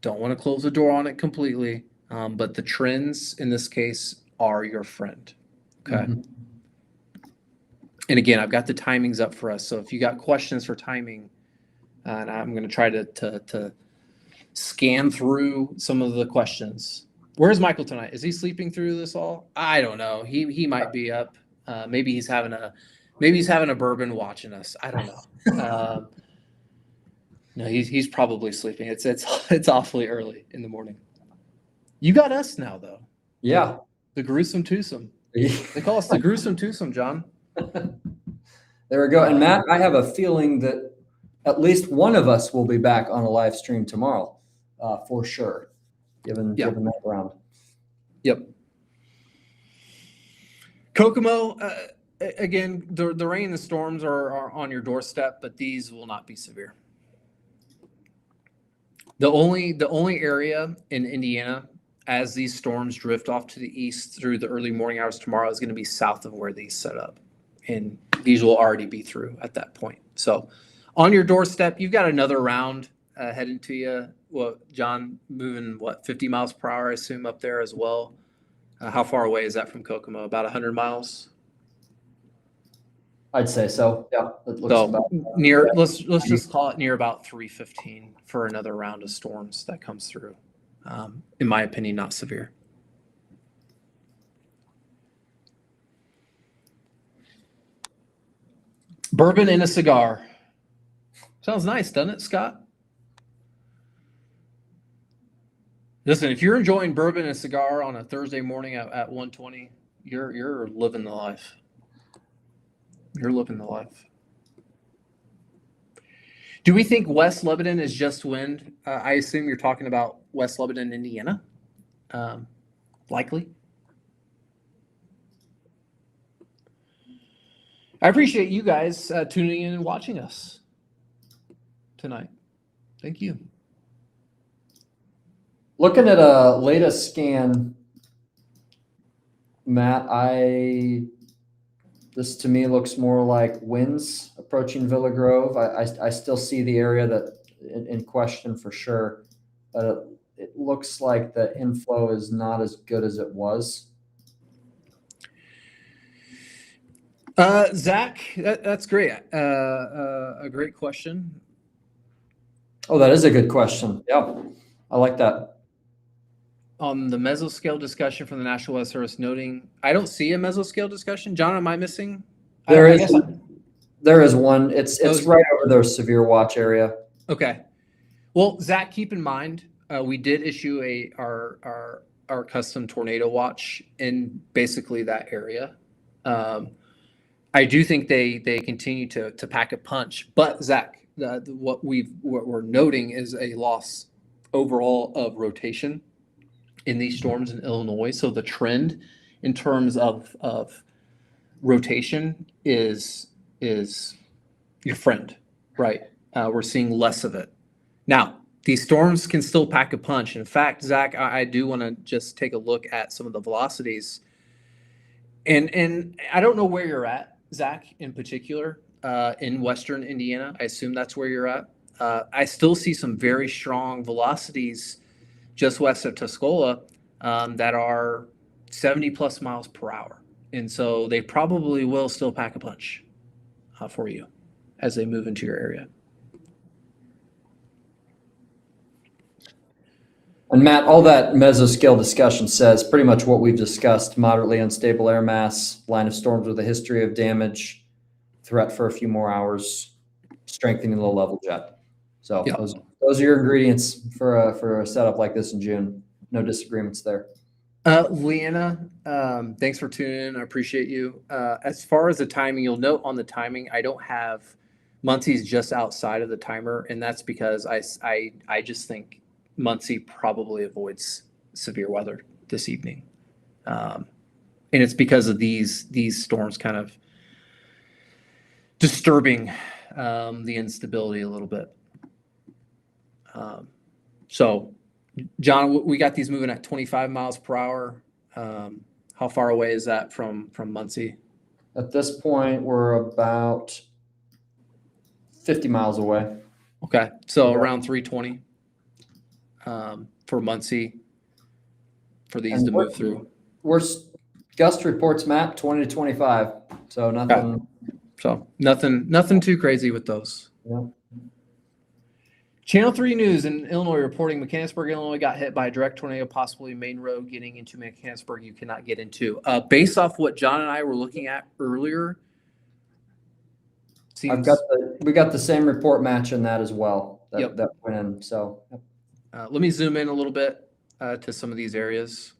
Don't want to close the door on it completely. But the trends in this case are your friend. Okay. And again, I've got the timings up for us. So if you got questions for timing, and I'm going to try to scan through some of the questions. Where's Michael tonight? Is he sleeping through this all? I don't know. He might be up. Maybe he's having a bourbon watching us. I don't know. No, he's probably sleeping. It's awfully early in the morning. You got us now though. Yeah. The gruesome twosome. They call us the gruesome twosome, John. There we go. And Matt, I have a feeling that at least one of us will be back on a live stream tomorrow, for sure, given that round. Yep. Kokomo, again, the rain and the storms are on your doorstep, but these will not be severe. The only area in Indiana, as these storms drift off to the east through the early morning hours tomorrow, is going to be south of where these set up. And these will already be through at that point. So on your doorstep, you've got another round heading to you. Well, John, moving 50 miles per hour, I assume, up there as well. How far away is that from Kokomo? About 100 miles? I'd say so. Yeah. It looks So about near, let's just call it near about 315 for another round of storms that comes through. In my opinion, not severe. Bourbon and a cigar. Sounds nice, doesn't it, Scott? Listen, if you're enjoying bourbon and a cigar on a Thursday morning at 1:20, you're living the life. You're living the life. Do we think West Lebanon is just wind? I assume you're talking about West Lebanon, Indiana. Likely. I appreciate you guys tuning in and watching us tonight. Thank you. Looking at a latest scan, Matt, this to me looks more like winds approaching Villa Grove. I still see the area that in question for sure, but it looks like the inflow is not as good as it was. Zach, that's great. A great question. Oh, that is a good question. Yeah, I like that. On the mesoscale discussion from the National Weather Service noting, I don't see a mesoscale discussion. John, am I missing? There is one. It's right over the severe watch area. Okay. Well, Zach, keep in mind, we did issue our custom tornado watch in basically that area. I do think they continue to pack a punch, but Zach, what we're noting is a loss overall of rotation in these storms in Illinois. So the trend in terms of rotation is your friend, right? We're seeing less of it. Now, these storms can still pack a punch. In fact, Zach, I do want to just take a look at some of the velocities. And I don't know where you're at, Zach, in particular, in Western Indiana. I assume that's where you're at. I still see some very strong velocities just west of Tuscola that are 70 plus miles per hour. And so they probably will still pack a punch for you as they move into your area. And Matt, all that mesoscale discussion says pretty much what we've discussed: moderately unstable air mass, line of storms with a history of damage, threat for a few more hours, strengthening low level jet. So yep. Those are your ingredients for a setup like this in June. No disagreements there. Leanna, thanks for tuning in. I appreciate you. As far as the timing, you'll note on the timing, I don't have Muncie's just outside of the timer, and that's because I just think Muncie probably avoids severe weather this evening. And it's because of these storms kind of disturbing the instability a little bit. So, John, we got these moving at 25 miles per hour. How far away is that from Muncie? At this point, we're about 50 miles away. Okay, so around 320 for Muncie for these to move through. We're Gust reports, Matt, 20 to 25. So nothing. So nothing too crazy with those. Yeah. Channel 3 News in Illinois reporting Mechanicsburg, Illinois got hit by a direct tornado, possibly main road getting into Mechanicsburg you cannot get into. Based off what John and I were looking at earlier, we got the same report match in that as well. Yep. That went in. So let me zoom in a little bit to some of these areas.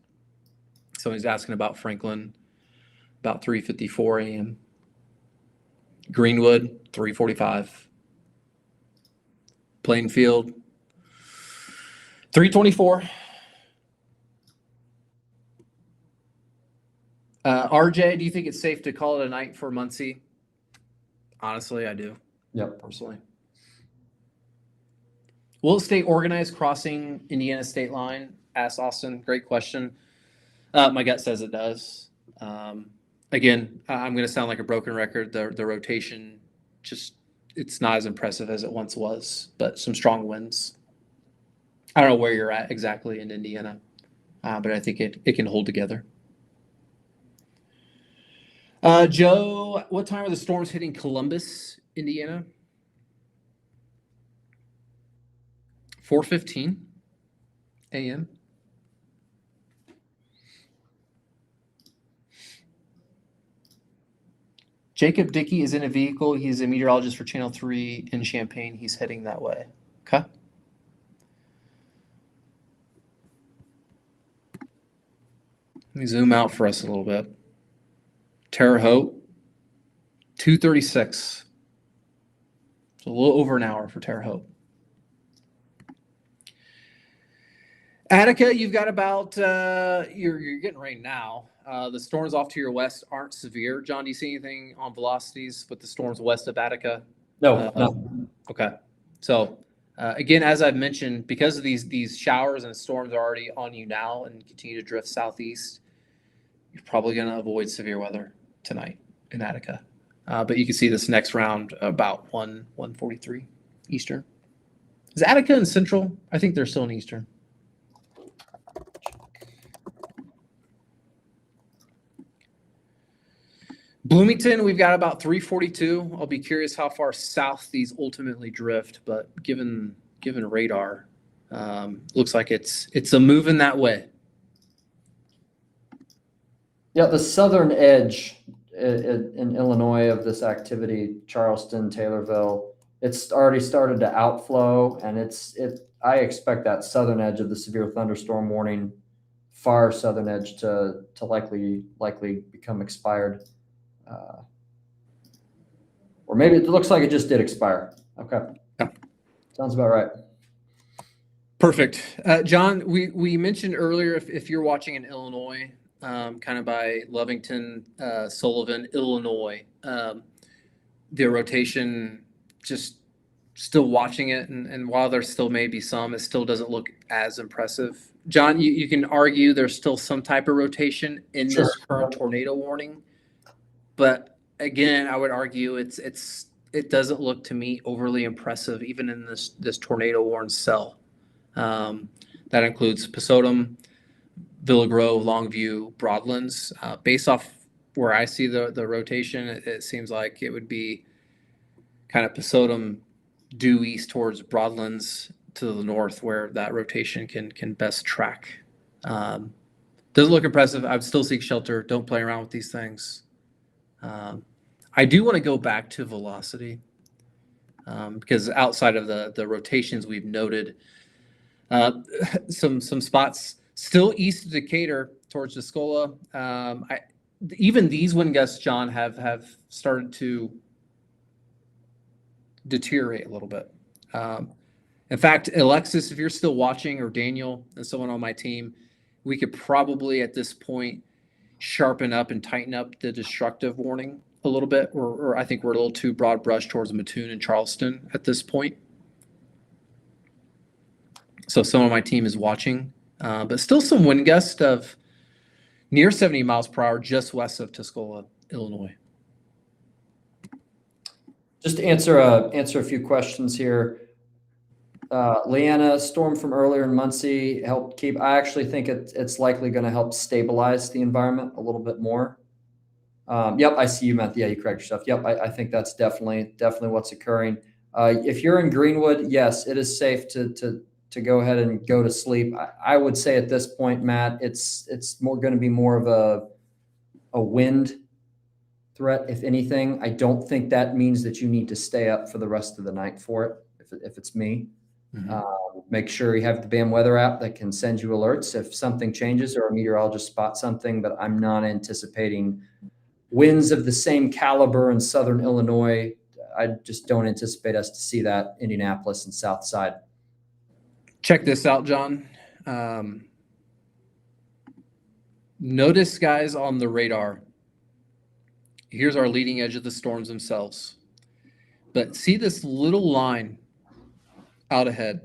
Somebody's asking about Franklin, about 3:54 a.m. Greenwood, 3:45. Plainfield, 3:24. RJ, do you think it's safe to call it a night for Muncie? Honestly, I do. Yep. Personally. Will it stay organized crossing Indiana state line? Asked Austin. Great question. My gut says it does. Again, I'm going to sound like a broken record. The rotation it's not as impressive as it once was, but some strong winds. I don't know where you're at exactly in Indiana, but I think it can hold together. Joe, what time are the storms hitting Columbus, Indiana? 4:15 a.m. Jacob Dickey is in a vehicle. He's a meteorologist for Channel 3 in Champaign. He's heading that way. Okay. Let me zoom out for us a little bit. Terre Haute, 2:36. So a little over an hour for Terre Haute. Attica, you've got about, you're getting rain now. The storms off to your west aren't severe. John, do you see anything on velocities with the storms west of Attica? No. Okay. So, again, as I've mentioned, because of these showers and storms are already on you now and continue to drift southeast, you're probably going to avoid severe weather tonight in Attica. But you can see this next round about 1:43 Eastern. Is Attica in Central? I think they're still in Eastern. Bloomington, we've got about 342. I'll be curious how far south these ultimately drift, but given radar, looks like it's a move in that way. Yeah, the southern edge in Illinois of this activity, Charleston, Taylorville, it's already started to outflow, and I expect that southern edge of the severe thunderstorm warning, far southern edge to likely become expired. Or maybe it looks like it just did expire. Okay. Yeah. Sounds about right. Perfect. John, we mentioned earlier, if you're watching in Illinois, kind of by Lovington, Sullivan, Illinois, the rotation, just still watching it. And while there still may be some, it still doesn't look as impressive. John, you can argue there's still some type of rotation in Sure. this current tornado warning. But again, I would argue it doesn't look to me overly impressive, even in this tornado warned cell. That includes Pesotum, Villa Grove, Longview, Broadlands. Based off where I see the rotation, it seems like it would be kind of Pesotum due east towards Broadlands to the north, where that rotation can best track. Doesn't look impressive. I would still seek shelter. Don't play around with these things. I do want to go back to velocity because outside of the rotations we've noted, some spots still east of Decatur towards Tuscola. Even these wind gusts, John, have started to deteriorate a little bit. In fact, Alexis, if you're still watching, or Daniel and someone on my team, we could probably at this point sharpen up and tighten up the destructive warning a little bit, or I think we're a little too broad brush towards Mattoon and Charleston at this point. So some of my team is watching, but still some wind gusts of near 70 miles per hour just west of Tuscola, Illinois. Just to answer a few questions here. Leanna, storm from earlier in Muncie helped keep. I actually think it's likely going to help stabilize the environment a little bit more. Yep, I see you meant. Yeah, you correct yourself. Yep, I think that's definitely what's occurring. If you're in Greenwood, yes, it is safe to go ahead and go to sleep. I would say at this point, Matt, it's more going to be more of a wind threat, if anything. I don't think that means that you need to stay up for the rest of the night for it. If it's me, make sure you have the BAM weather app that can send you alerts if something changes or a meteorologist spots something. But I'm not anticipating winds of the same caliber in southern Illinois. I just don't anticipate us to see that Indianapolis and South Side. Check this out, John. Notice, guys, on the radar. Here's our leading edge of the storms themselves. But see this little line out ahead?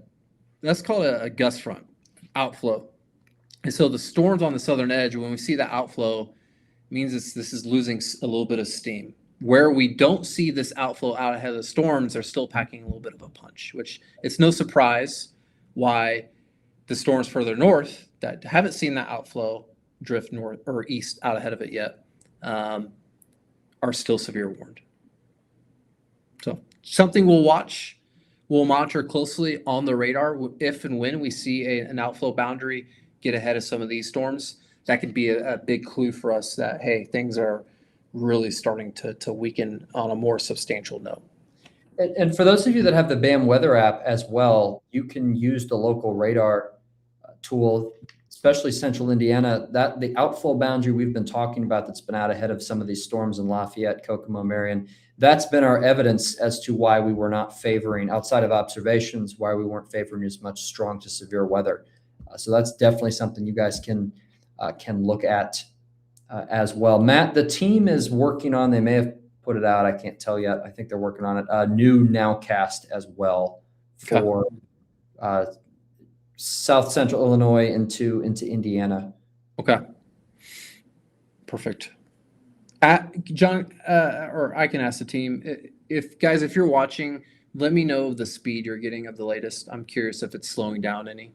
That's called a gust front, outflow. And so the storms on the southern edge, when we see the outflow, means this is losing a little bit of steam. Where we don't see this outflow out ahead of the storms, they're still packing a little bit of a punch, which it's no surprise why the storms further north that haven't seen that outflow drift north or east out ahead of it yet are still severe warned. So something we'll watch. We'll monitor closely on the radar if and when we see an outflow boundary get ahead of some of these storms. That could be a big clue for us that, hey, things are really starting to weaken on a more substantial note. And for those of you that have the BAM weather app as well, you can use the local radar tool, especially central Indiana. That the outflow boundary we've been talking about that's been out ahead of some of these storms in Lafayette, Kokomo, Marion, that's been our evidence as to why we were not favoring, outside of observations, why we weren't favoring as much strong to severe weather. So that's definitely something you guys can look at as well. Matt, the team is working on, they may have put it out, I can't tell yet. I think they're working on it. A new nowcast as well for South Central Illinois into Indiana. Okay. Perfect. John, or I can ask the team, if you're watching, let me know the speed you're getting of the latest. I'm curious if it's slowing down any.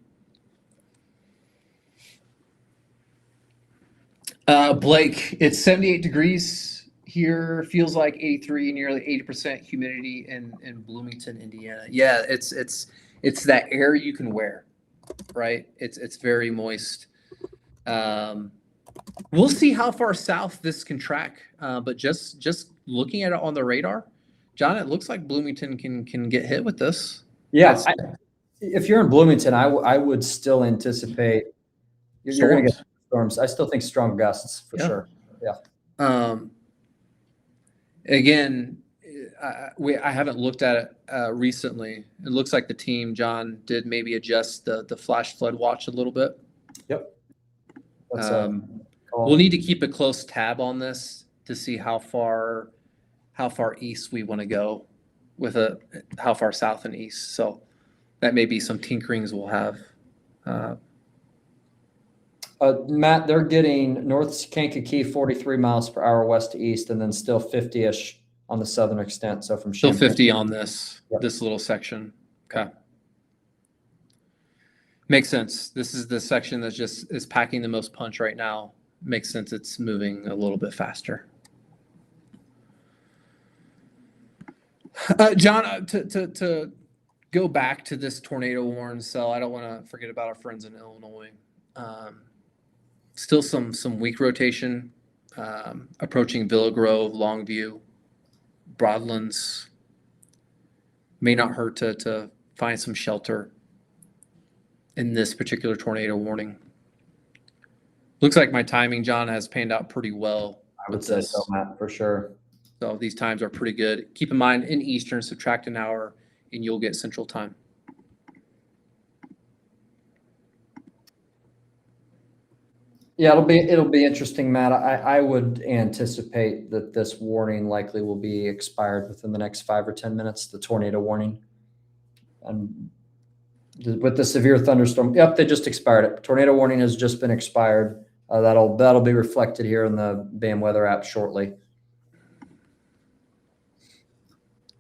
Blake, it's 78 degrees here. Feels like 83, nearly 80% humidity in Bloomington, Indiana. Yeah, it's that air you can wear, right? It's very moist. We'll see how far south this can track, but just looking at it on the radar, John, it looks like Bloomington can get hit with this. Yeah, if you're in Bloomington, I would still anticipate you're going to get storms. I still think strong gusts for sure. Yeah. Again, I haven't looked at it recently. It looks like the team, John, did maybe adjust the flash flood watch a little bit. Yep. We'll need to keep a close tab on this to see how far east we want to go with how far south and east. So that may be some tinkerings we'll have. Matt, they're getting North Kankakee 43 miles per hour west to east, and then still 50-ish on the southern extent. So from still 50 on this little section. Okay. Makes sense. This is the section that just is packing the most punch right now. Makes sense. It's moving a little bit faster. John, to go back to this tornado warn cell, I don't want to forget about our friends in Illinois. Still some weak rotation approaching Villa Grove, Longview, Broadlands. May not hurt to find some shelter in this particular tornado warning. Looks like my timing, John, has panned out pretty well. I would say so, Matt, for sure. So these times are pretty good. Keep in mind, in Eastern, subtract an hour, and you'll get Central Time. Yeah, it'll be interesting, Matt. I would anticipate that this warning likely will be expired within the next 5 or 10 minutes, the tornado warning. And with the severe thunderstorm, yep, they just expired it. Tornado warning has just been expired. That'll be reflected here in the BAM weather app shortly.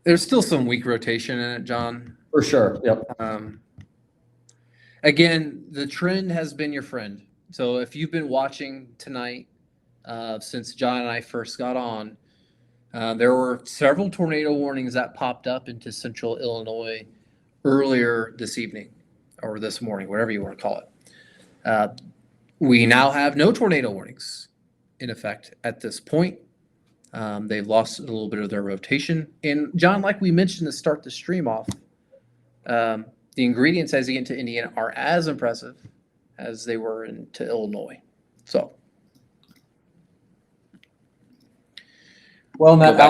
There's still some weak rotation in it, John. For sure. Yep. Again, the trend has been your friend. So if you've been watching tonight, since John and I first got on, there were several tornado warnings that popped up into central Illinois earlier this evening or this morning, whatever you want to call it. We now have no tornado warnings in effect at this point. They've lost a little bit of their rotation. And John, like we mentioned to start the stream off, the ingredients as you get into Indiana are as impressive as they were into Illinois. So, well, Matt, the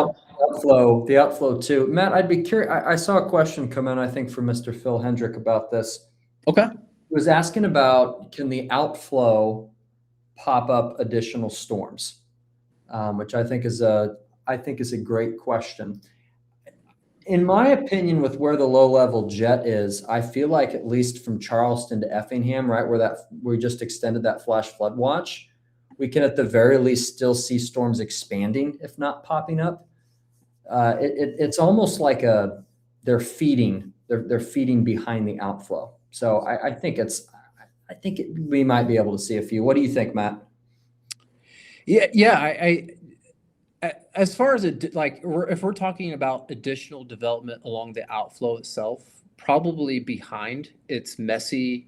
outflow too. Matt, I'd be curious. I saw a question come in, I think, from Mr. Phil Hendrick about this. okay. He was asking about, can the outflow pop up additional storms, which I think is a great question. In my opinion, with where the low level jet is, I feel like at least from Charleston to Effingham, right where we just extended that flash flood watch, we can at the very least still see storms expanding, if not popping up. It's almost like they're feeding behind the outflow. So I think we might be able to see a few. What do you think, Matt? Yeah. I as far as if we're talking about additional development along the outflow itself, probably behind its messy,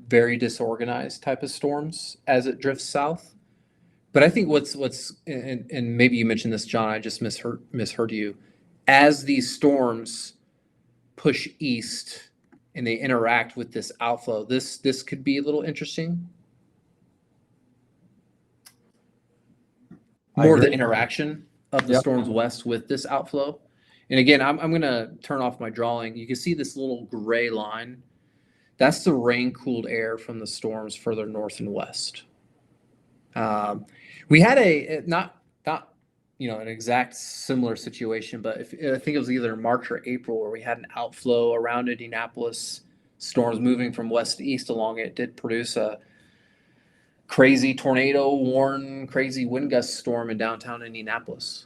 very disorganized type of storms as it drifts south. But I think what's and maybe you mentioned this, John, I just misheard you. As these storms push east and they interact with this outflow, this could be a little interesting. More the interaction of the storms west with this outflow. And again, I'm going to turn off my drawing. You can see this little gray line. That's the rain-cooled air from the storms further north and west. We had not an exact similar situation, but I think it was either March or April where we had an outflow around Indianapolis. Storms moving from west to east along it did produce a crazy tornado-worn, crazy wind gust storm in downtown Indianapolis.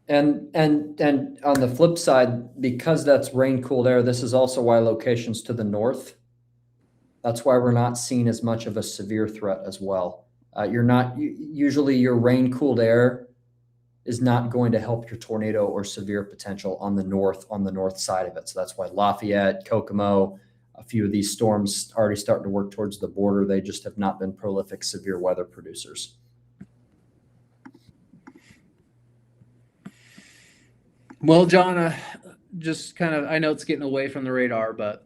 And on the flip side, because that's rain-cooled air, this is also why locations to the north, that's why we're not seeing as much of a severe threat as well. Usually your rain-cooled air is not going to help your tornado or severe potential on the north side of it. So that's why Lafayette, Kokomo, a few of these storms already starting to work towards the border. They just have not been prolific severe weather producers. Well, John, just kind of, I know it's getting away from the radar, but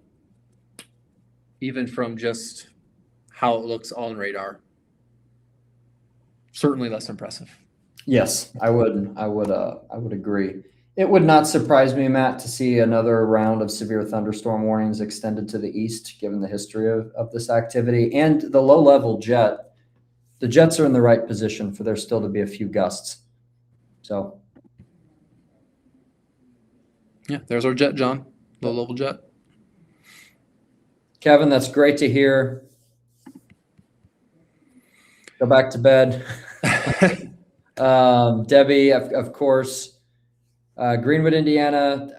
even from just how it looks on radar, certainly less impressive. Yes, I would agree. It would not surprise me, Matt, to see another round of severe thunderstorm warnings extended to the east, given the history of this activity and the low-level jet. The jets are in the right position for there still to be a few gusts. So, yeah, there's our jet, John, low-level jet. Kevin, that's great to hear. Go back to bed. Debbie, of course. Greenwood, Indiana,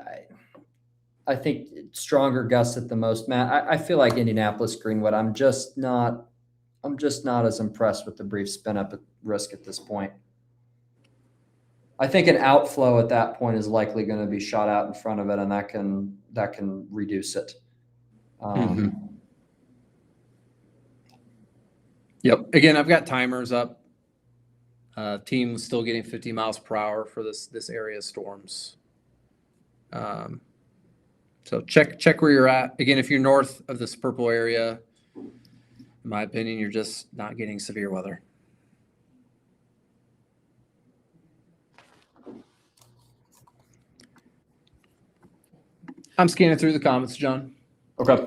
I think stronger gusts at the most. Matt, I feel like Indianapolis, Greenwood, I'm just not as impressed with the brief spin up at risk at this point. I think an outflow at that point is likely going to be shot out in front of it, and that can reduce it. Yep. Again, I've got timers up. Team still getting 50 miles per hour for this area of storms. So check where you're at. Again, if you're north of this purple area, in my opinion, you're just not getting severe weather. I'm scanning through the comments, John. Okay.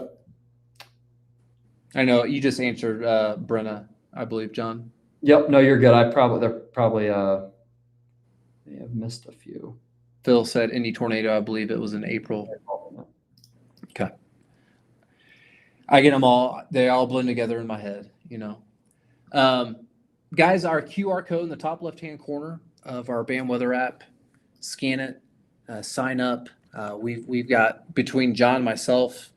I know you just answered Brenna, I believe, John. Yep. No, you're good. They're probably may have missed a few. Phil said Indy tornado. I believe it was in April. Okay. I get them all. They all blend together in my head, you know. Guys, our QR code in the top left-hand corner of our BAM weather app, scan it. sign up. We've got between John and myself,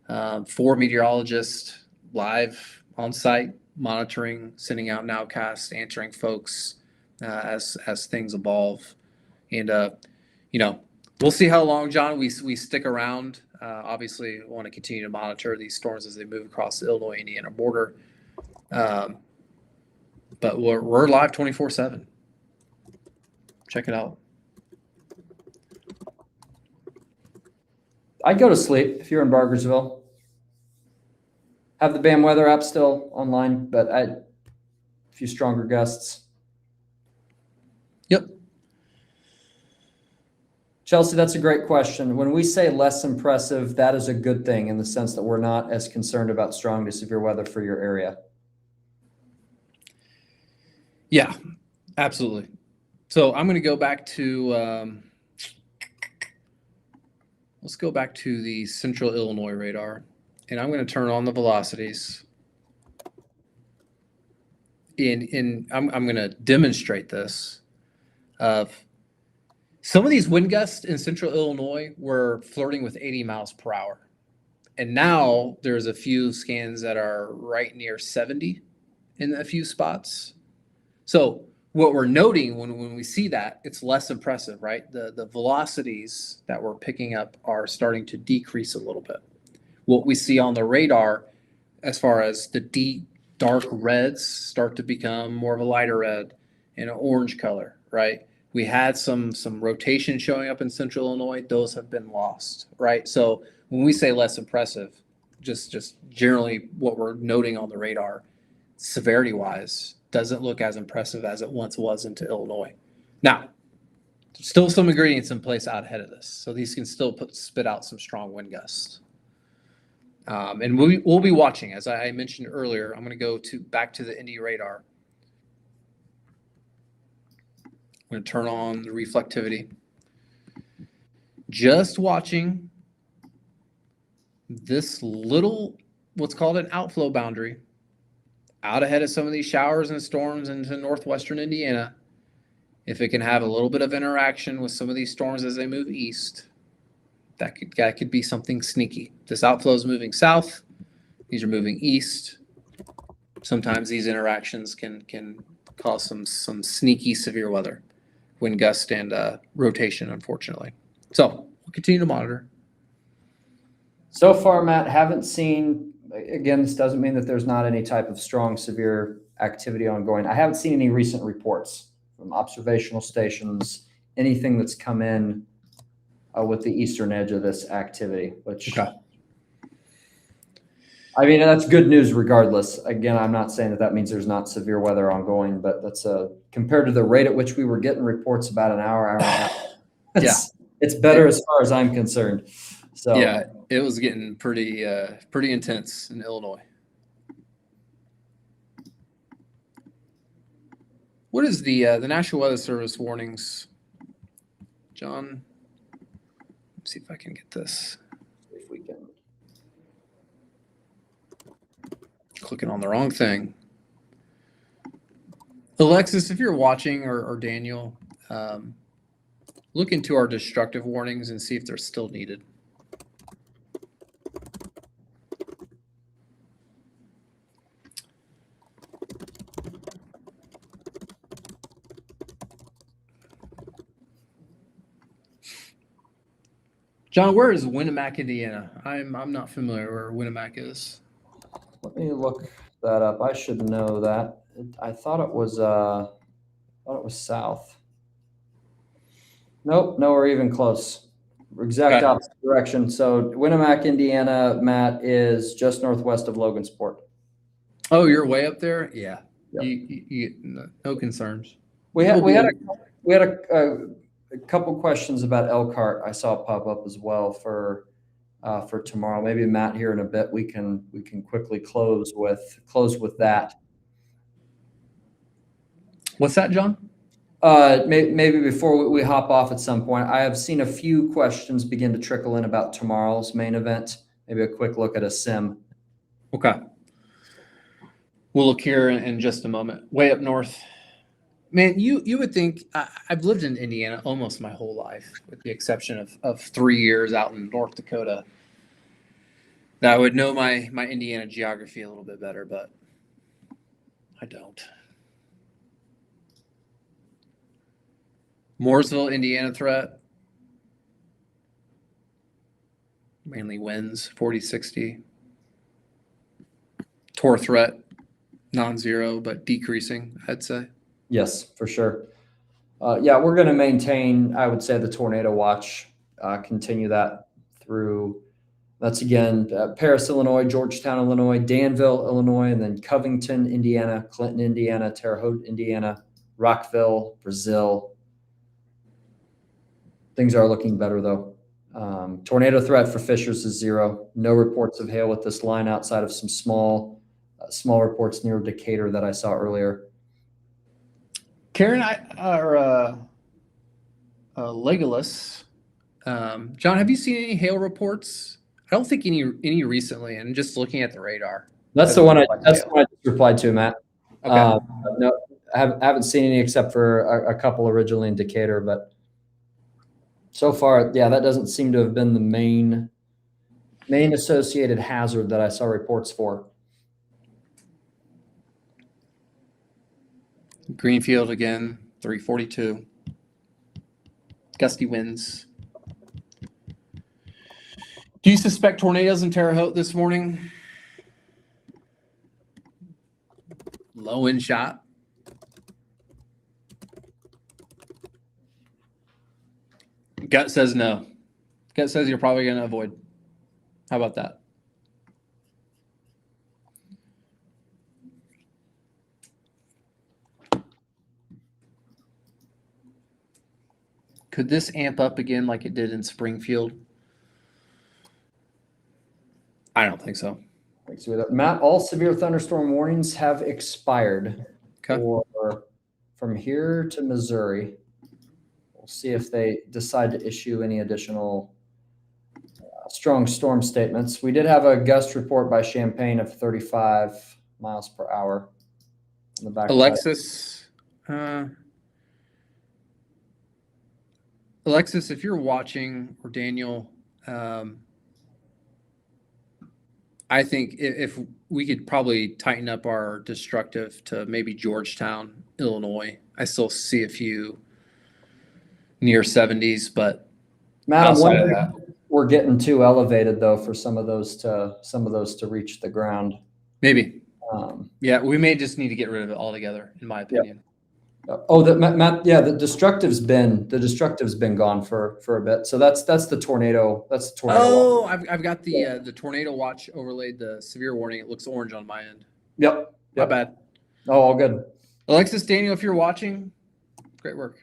4 meteorologists live on site, monitoring, sending out nowcasts, answering folks as things evolve. And we'll see how long, John, we stick around. Obviously, we want to continue to monitor these storms as they move across the Illinois-Indiana border. But we're live 24/7. Check it out. I'd go to sleep if you're in Bargersville. Have the BAM weather app still online, but a few stronger gusts. Yep. Chelsea, that's a great question. When we say less impressive, that is a good thing in the sense that we're not as concerned about strong to severe weather for your area. Yeah, absolutely. So I'm going to go back to, let's go back to the Central Illinois radar, and I'm going to turn on the velocities. And I'm going to demonstrate this. Some of these wind gusts in Central Illinois were flirting with 80 miles per hour. And now there's a few scans that are right near 70 in a few spots. So what we're noting when we see that, it's less impressive, right? The velocities that we're picking up are starting to decrease a little bit. What we see on the radar, as far as the deep, dark reds start to become more of a lighter red and an orange color, right? We had some rotation showing up in Central Illinois. Those have been lost, right? So when we say less impressive, just generally what we're noting on the radar, severity-wise, doesn't look as impressive as it once was into Illinois. Now, still some ingredients in place out ahead of this, so these can still spit out some strong wind gusts. And we'll be watching, as I mentioned earlier. I'm going to go back to the Indy radar. I'm going to turn on the reflectivity. Just watching this little, what's called an outflow boundary, out ahead of some of these showers and storms into northwestern Indiana. If it can have a little bit of interaction with some of these storms as they move east, that could be something sneaky. This outflow is moving south. These are moving east. Sometimes these interactions can cause some sneaky severe weather, wind gust and rotation, unfortunately. So we'll continue to monitor. So far, Matt, haven't seen, again, this doesn't mean that there's not any type of strong, severe activity ongoing. I haven't seen any recent reports from observational stations, anything that's come in with the eastern edge of this activity, which, okay. I mean, that's good news regardless. Again, I'm not saying that means there's not severe weather ongoing, but that's compared to the rate at which we were getting reports about an hour and a half. It's better as far as I'm concerned. So yeah, it was getting pretty intense in Illinois. What is the National Weather Service warnings, John? Let's see if I can get this. if we can. Clicking on the wrong thing. Alexis, if you're watching, or Daniel, look into our destructive warnings and see if they're still needed. John, where is Winamac, Indiana? I'm not familiar where Winamac is. Let me look that up. I should know that. I thought it was south. Nope, nowhere even close. Exact opposite direction. So Winamac, Indiana, Matt, is just northwest of Logansport. Oh, you're way up there? Yeah. Yep. You no concerns. We had a couple questions about Elkhart I saw pop up as well for tomorrow. Maybe Matt here in a bit we can quickly close with that. What's that, John? Maybe before we hop off at some point, I have seen a few questions begin to trickle in about tomorrow's main event. Maybe a quick look at a sim. Okay. We'll look here in just a moment. Way up north. Man, you would think I've lived in Indiana almost my whole life, with the exception of 3 years out in North Dakota. That I would know my Indiana geography a little bit better, but I don't. Mooresville, Indiana threat. Mainly winds, 40-60. Tor threat, non-zero, but decreasing, I'd say. Yes, for sure. Yeah, we're going to maintain, I would say, the tornado watch, continue that through. That's again, Paris, Illinois, Georgetown, Illinois, Danville, Illinois, and then Covington, Indiana, Clinton, Indiana, Terre Haute, Indiana, Rockville, Brazil. Things are looking better though. Tornado threat for Fishers is 0. No reports of hail with this line outside of some small reports near Decatur that I saw earlier. Karen, Legolas. John, have you seen any hail reports? I don't think any recently, and just looking at the radar. That's the one I just replied to, Matt. Okay. No, I haven't seen any except for a couple originally in Decatur, but so far, yeah, that doesn't seem to have been the main associated hazard that I saw reports for. Greenfield again, 342. Gusty winds. Do you suspect tornadoes in Terre Haute this morning? Low wind shot. Gut says no. Gut says you're probably going to avoid. How about that? Could this amp up again like it did in Springfield? I don't think so. Matt, all severe thunderstorm warnings have expired. Okay. From here to Missouri. We'll see if they decide to issue any additional strong storm statements. We did have a gust report by Champaign of 35 miles per hour. On the back Alexis, Alexis, if you're watching, or Daniel, I think if we could probably tighten up our destructive to maybe Georgetown, Illinois. I still see a few near 70s, but Matt, outside of that, we're getting too elevated though for some of those to reach the ground. Maybe. Yeah, we may just need to get rid of it altogether, in my opinion. Yeah. Oh, Matt, yeah, the destructive's been gone for a bit. So that's the tornado. That's the tornado. Oh, I've got the tornado watch overlaid the severe warning. It looks orange on my end. Yep. My bad. Oh, all good. Alexis, Daniel, if you're watching, great work.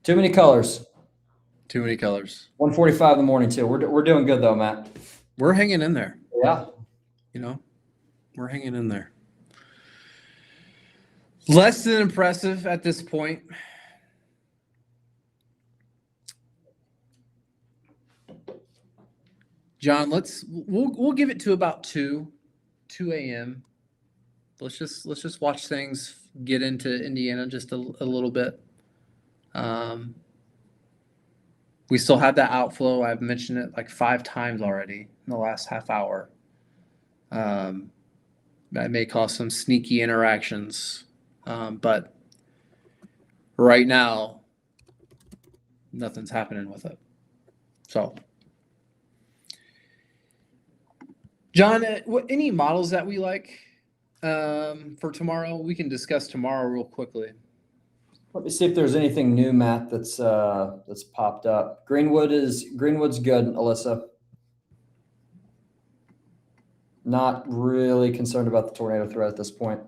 Too many colors. Too many colors. 1:45 in the morning too. We're doing good though, Matt. We're hanging in there. Yeah. We're hanging in there. Less than impressive at this point. John, we'll give it to about 2 a.m. Let's just watch things get into Indiana just a little bit. We still have that outflow. I've mentioned it like 5 times already in the last half hour. That may cause some sneaky interactions. But right now, nothing's happening with it. So, John, any models that we like for tomorrow? We can discuss tomorrow real quickly. Let me see if there's anything new, Matt, that's popped up. Greenwood's good, Alyssa. Not really concerned about the tornado threat at this point.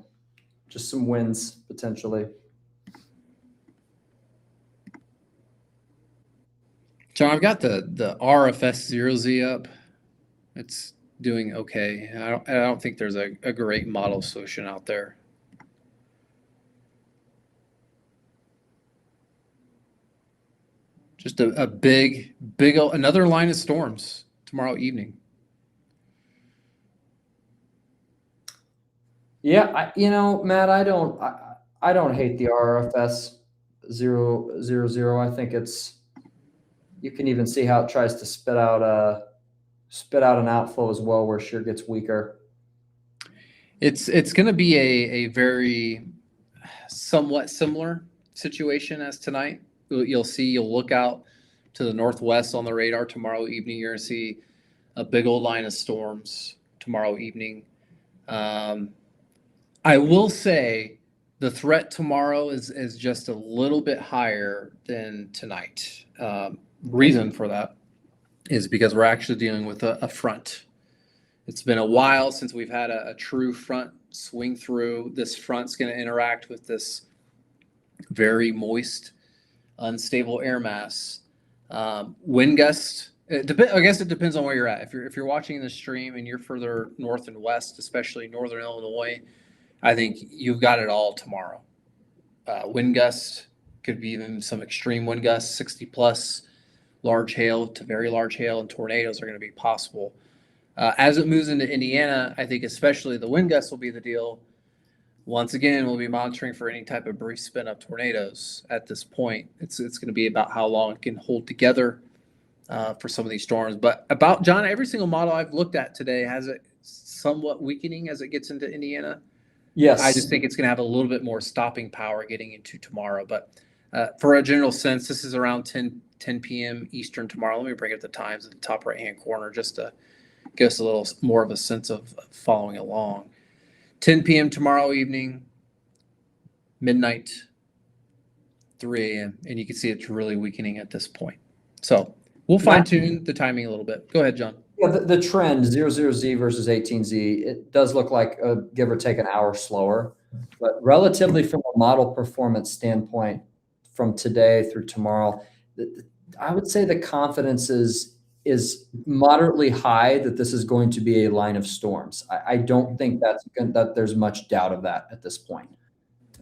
Just some winds potentially. John, I've got the RFS 0Z up. It's doing okay. I don't think there's a great model solution out there. Just a big another line of storms tomorrow evening. Yeah, Matt, I don't hate the RFS 000. I think you can even see how it tries to spit out an outflow as well, where shear gets weaker. It's going to be a very somewhat similar situation as tonight. You'll look out to the northwest on the radar tomorrow evening. You're going to see a big old line of storms tomorrow evening. I will say the threat tomorrow is just a little bit higher than tonight. Reason for that is because we're actually dealing with a front. It's been a while since we've had a true front swing through. This front's going to interact with this very moist, unstable air mass. Wind gust. I guess it depends on where you're at. If you're watching the stream and you're further north and west, especially northern Illinois, I think you've got it all tomorrow. Wind gust could be even some extreme wind gusts, 60 plus. Large hail to very large hail and tornadoes are going to be possible. As it moves into Indiana, I think especially the wind gusts will be the deal. Once again, we'll be monitoring for any type of brief spin up tornadoes at this point. It's going to be about how long it can hold together for some of these storms. But about, John, every single model I've looked at today has it somewhat weakening as it gets into Indiana. Yes. I just think it's going to have a little bit more stopping power getting into tomorrow. But for a general sense, this is around 10 p.m. Eastern tomorrow. Let me bring up the times at the top right-hand corner just to give us a little more of a sense of following along. 10 p.m. tomorrow evening, midnight, 3 a.m. And you can see it's really weakening at this point. So we'll fine-tune the timing a little bit. Go ahead, John. Yeah, the trend 00Z versus 18Z, it does look like give or take an hour slower, but relatively from a model performance standpoint, from today through tomorrow, I would say the confidence is moderately high that this is going to be a line of storms. I don't think that there's much doubt of that at this point.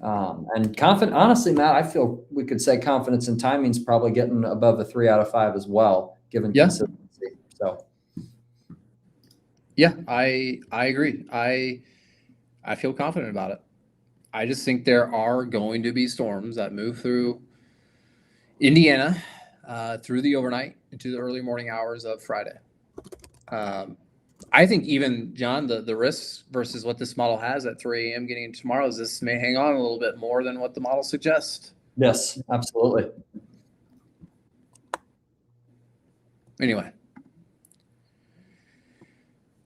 And honestly, Matt, I feel we could say confidence in timing is probably getting above a 3 out of 5 as well, given consistency. So. Yeah, I agree. I feel confident about it. I just think there are going to be storms that move through Indiana through the overnight into the early morning hours of Friday. I think even, John, the risks versus what this model has at 3 a.m. getting into tomorrow is this may hang on a little bit more than what the model suggests. Yes, absolutely. Anyway.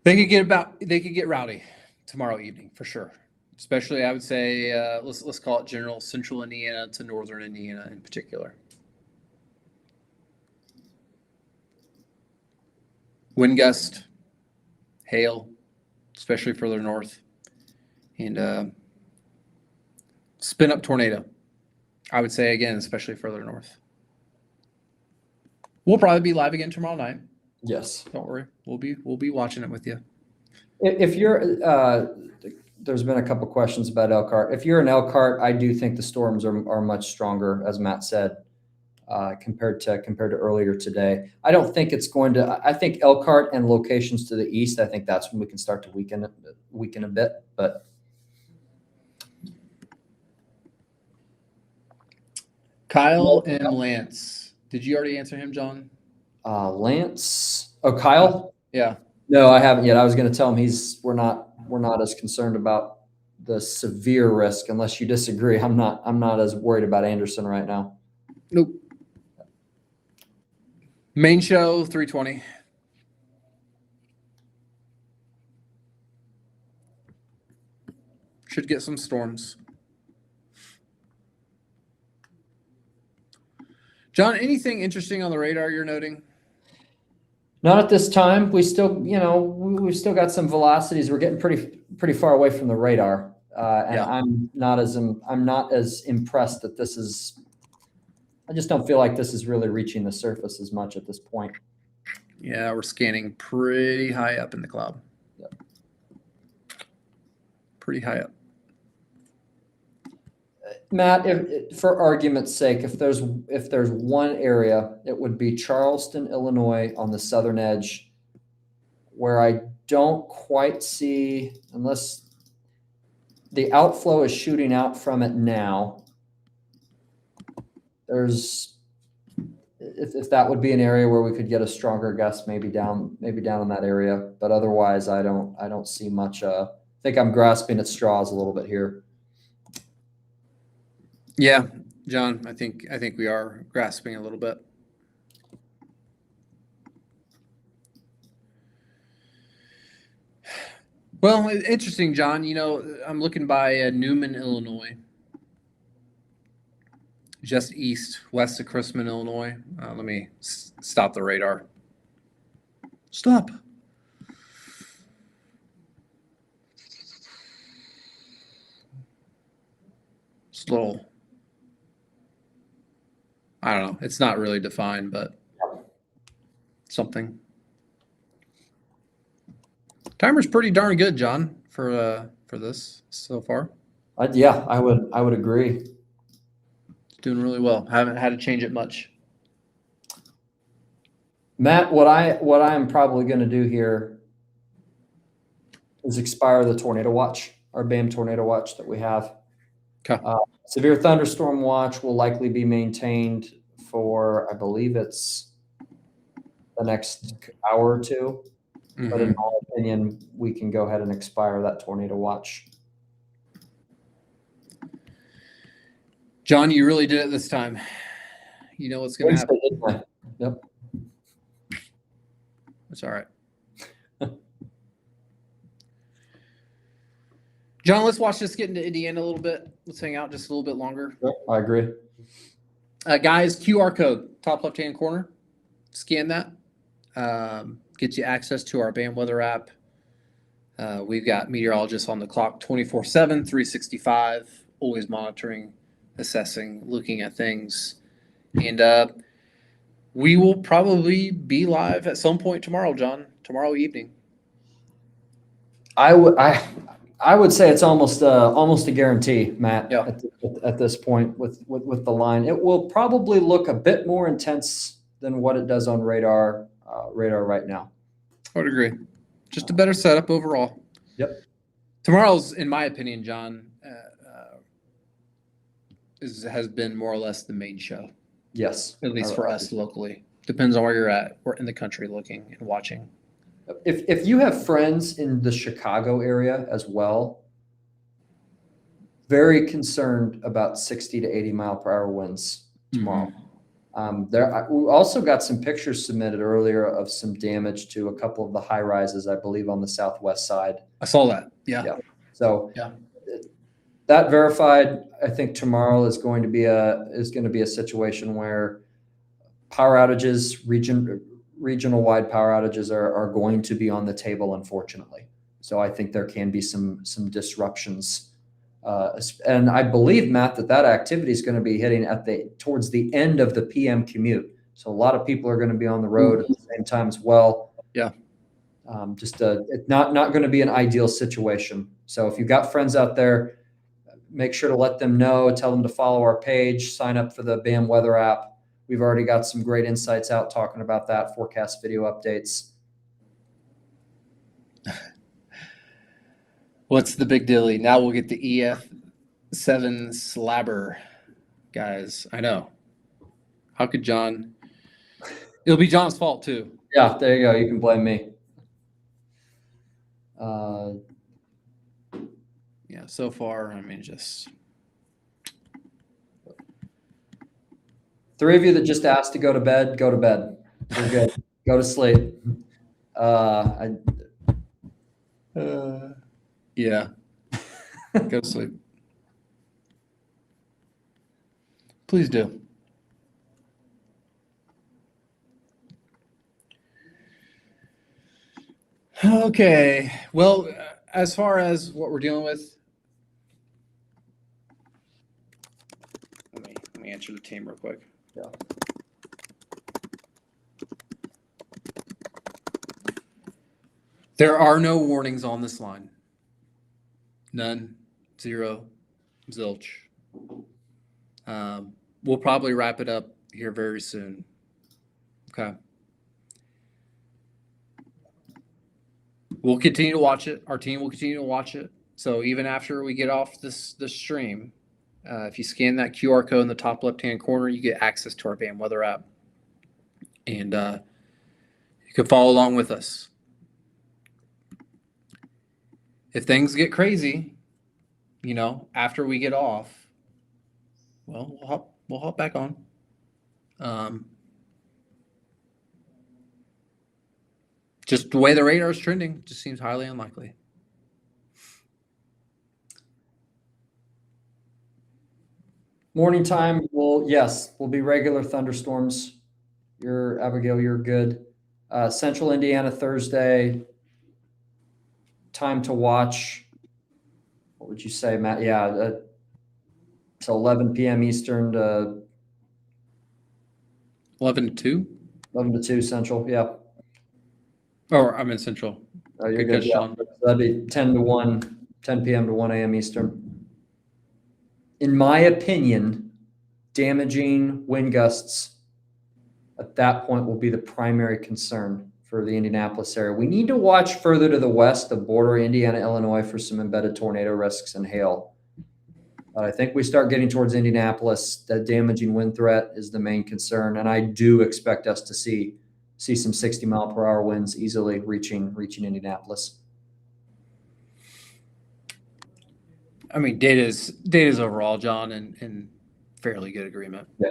They could get rowdy tomorrow evening for sure. Especially, I would say, let's call it general central Indiana to northern Indiana in particular. Wind gust, hail, especially further north, and spin up tornado. I would say again, especially further north. We'll probably be live again tomorrow night. Yes. Don't worry. We'll be watching it with you. If you're, there's been a couple questions about Elkhart. If you're in Elkhart, I do think the storms are much stronger, as Matt said, compared to earlier today. I don't think it's going to. I think Elkhart and locations to the east. I think that's when we can start to weaken a bit. But Kyle and Lance. Did you already answer him, John? Lance. Oh, Kyle. Yeah. No, I haven't yet. I was going to tell him we're not as concerned about the severe risk, unless you disagree. I'm not as worried about Anderson right now. Nope. Main show 320. Should get some storms. John, anything interesting on the radar you're noting? Not at this time. We still, we've still got some velocities. We're getting pretty far away from the radar, and yeah. I'm not as impressed that this is. I just don't feel like this is really reaching the surface as much at this point. Yeah, we're scanning pretty high up in the cloud. Yep. Pretty high up. Matt, for argument's sake, if there's one area, it would be Charleston, Illinois, on the southern edge, where I don't quite see, unless the outflow is shooting out from it now. If that would be an area where we could get a stronger gust, maybe down in that area. But otherwise, I don't see much. I think I'm grasping at straws a little bit here. Yeah, John, I think we are grasping a little bit. Well, interesting, John. I'm looking by Newman, Illinois, just west of Chrisman, Illinois. Let me stop the radar. Stop. It's a little, I don't know. It's not really defined, but something. Timer's pretty darn good, John, for this so far. Yeah, I would agree. It's doing really well. Haven't had to change it much. Matt, what I'm probably going to do here is expire the tornado watch, our BAM tornado watch that we have. Okay. Severe thunderstorm watch will likely be maintained for, I believe it's the next hour or two. Mm-hmm. But in my opinion, we can go ahead and expire that tornado watch. John, you really did it this time. You know what's going to happen. Yep. It's all right. John, let's watch this get into Indiana a little bit. Let's hang out just a little bit longer. Yep, I agree. Guys, QR code, top left-hand corner. Scan that. Get you access to our BAM weather app. We've got meteorologists on the clock 24/7, 365, always monitoring, assessing, looking at things. And we will probably be live at some point tomorrow, John, tomorrow evening. I would say it's almost a guarantee, Matt. Yeah. At this point with the line, it will probably look a bit more intense than what it does on radar right now. I would agree. Just a better setup overall. Yep. Tomorrow's, in my opinion, John, has been more or less the main show. Yes. At least for us locally. Depends on where you're at. We're in the country looking and watching. If you have friends in the Chicago area as well, very concerned about 60 to 80 mile per hour winds tomorrow. We also got some pictures submitted earlier of some damage to a couple of the high rises, I believe, on the southwest side. I saw that. Yeah. So that verified. I think tomorrow is going to be a situation where power outages, regional wide power outages are going to be on the table, unfortunately. So I think there can be some disruptions. And I believe, Matt, that activity is going to be hitting towards the end of the PM commute. So a lot of people are going to be on the road at the same time as well. Yeah. It's not going to be an ideal situation. So if you've got friends out there, make sure to let them know, tell them to follow our page, sign up for the BAM weather app. We've already got some great insights out talking about that, forecast video updates. What's the big dilly? Now we'll get the EF7 slabber, guys. I know. How could John? It'll be John's fault too. Yeah, there you go. You can blame me. Yeah, so far, I mean, just. Three of you that just asked to go to bed, go to bed. You're good. Go to sleep. Yeah. Go to sleep. Please do. Okay. Well, as far as what we're dealing with, let me answer the team real quick. Yeah. There are no warnings on this line. None. Zero. Zilch. We'll probably wrap it up here very soon. Okay. We'll continue to watch it. Our team will continue to watch it. So even after we get off the stream, if you scan that QR code in the top left-hand corner, you get access to our band weather app. And you can follow along with us. If things get crazy, after we get off, well, we'll hop back on. Just the way the radar is trending, just seems highly unlikely. Morning time will be regular thunderstorms. Abigail, you're good. Central Indiana Thursday. Time to watch. What would you say, Matt? Yeah, so 11 p.m. Eastern to 11 to 2? 11 to 2 Central, yeah. Or I'm in Central. You're good, yeah. So that'd be 10 p.m. to 1 a.m. Eastern. In my opinion, damaging wind gusts at that point will be the primary concern for the Indianapolis area. We need to watch further to the west of border Indiana, Illinois for some embedded tornado risks and hail. I think we start getting towards Indianapolis, that damaging wind threat is the main concern. And I do expect us to see some 60-mile-per-hour winds easily reaching Indianapolis. I mean, data's overall, John, in fairly good agreement. Yeah.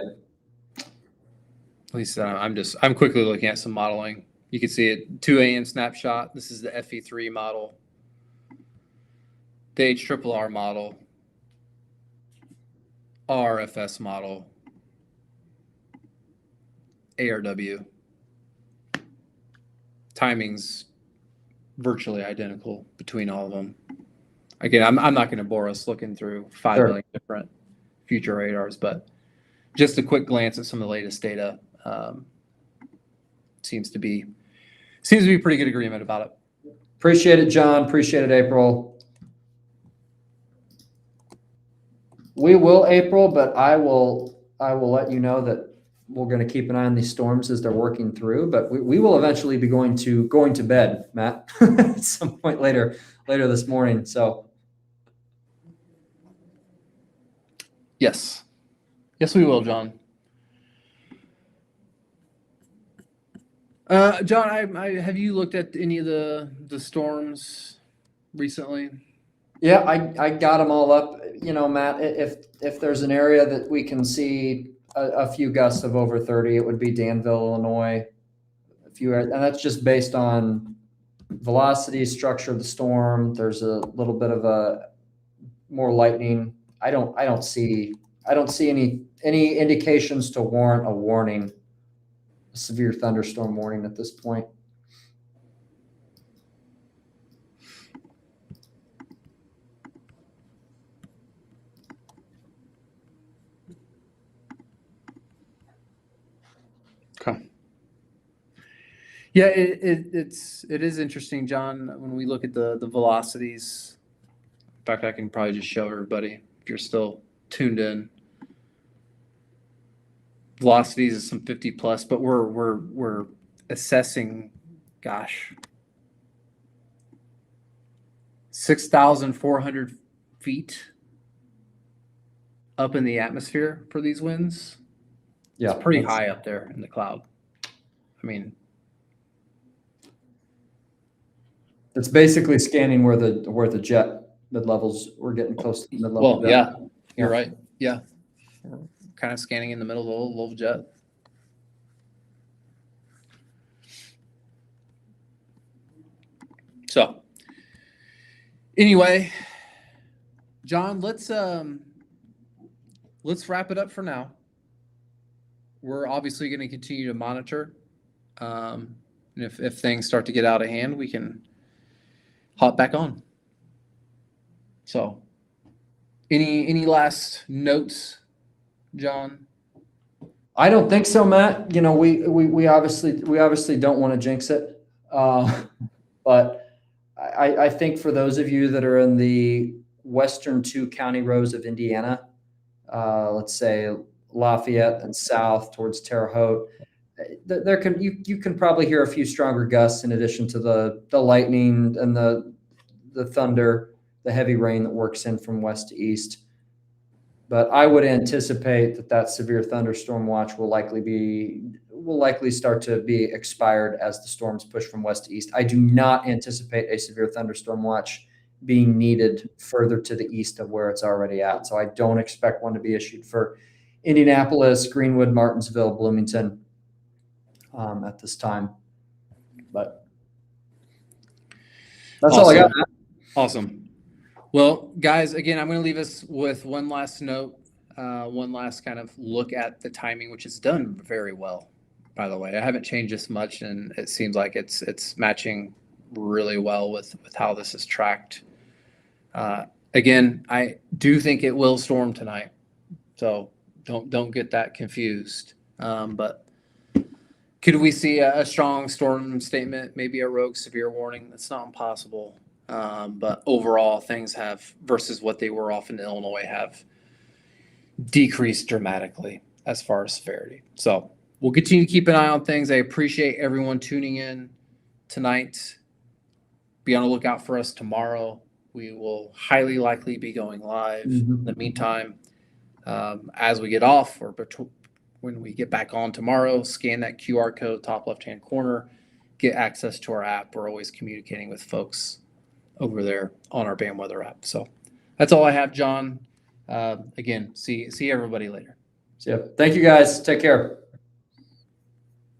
At least I'm quickly looking at some modeling. You can see it, 2 a.m. snapshot. This is the FE3 model, the HRRR model, RFS model, ARW. Timing's virtually identical between all of them. Again, I'm not going to bore us looking through 5 million different future radars, but just a quick glance at some of the latest data seems to be pretty good agreement about it. Appreciate it, John. Appreciate it, April. We will, April, but I will let you know that we're going to keep an eye on these storms as they're working through. But we will eventually be going to bed, Matt, at some point later this morning. So yes, we will, John. John, have you looked at any of the storms recently? Yeah, I got them all up. Matt, if there's an area that we can see a few gusts of over 30, it would be Danville, Illinois. And that's just based on velocity, structure of the storm. There's a little bit of a more lightning. I don't see any indications to warrant a warning, a severe thunderstorm warning at this point. Okay. Yeah, it is interesting, John, when we look at the velocities. In fact, I can probably just show everybody if you're still tuned in. Velocities is some 50 plus, but we're assessing, 6,400 feet up in the atmosphere for these winds. Yeah, it's pretty high up there in the cloud. I mean, it's basically scanning where the jet mid levels. We're getting close to the mid level. Well, yeah, you're right. Yeah, we're kind of scanning in the middle of the little jet. So, anyway, John, let's wrap it up for now. We're obviously going to continue to monitor. And if things start to get out of hand, we can hop back on. So, any last notes, John? I don't think so, Matt. We obviously don't want to jinx it, but I think for those of you that are in the western 2 county rows of Indiana, let's say Lafayette and south towards Terre Haute, you can probably hear a few stronger gusts in addition to the lightning and the thunder the heavy rain that works in from west to east. But I would anticipate that severe thunderstorm watch will likely start to be expired as the storms push from west to east. I do not anticipate a severe thunderstorm watch being needed further to the east of where it's already at. So I don't expect one to be issued for Indianapolis, Greenwood, Martinsville, Bloomington at this time. But that's all I got, Matt. Awesome. Well, guys, again, I'm going to leave us with one last note, one last kind of look at the timing, which is done very well, by the way. I haven't changed this much, and it seems like it's matching really well with how this is tracked. Again, I do think it will storm tonight, so don't get that confused. But could we see a strong storm statement, maybe a rogue severe warning? That's not impossible. But overall, things have, versus what they were off in Illinois, have decreased dramatically as far as severity. So we'll continue to keep an eye on things. I appreciate everyone tuning in tonight. Be on the lookout for us tomorrow. We will highly likely be going live. In the meantime, as we get off or when we get back on tomorrow, scan that QR code top left-hand corner, get access to our app. We're always communicating with folks over there on our Bam Weather app. So that's all I have, John. Again, see everybody later. So, yeah. Thank you, guys. Take care.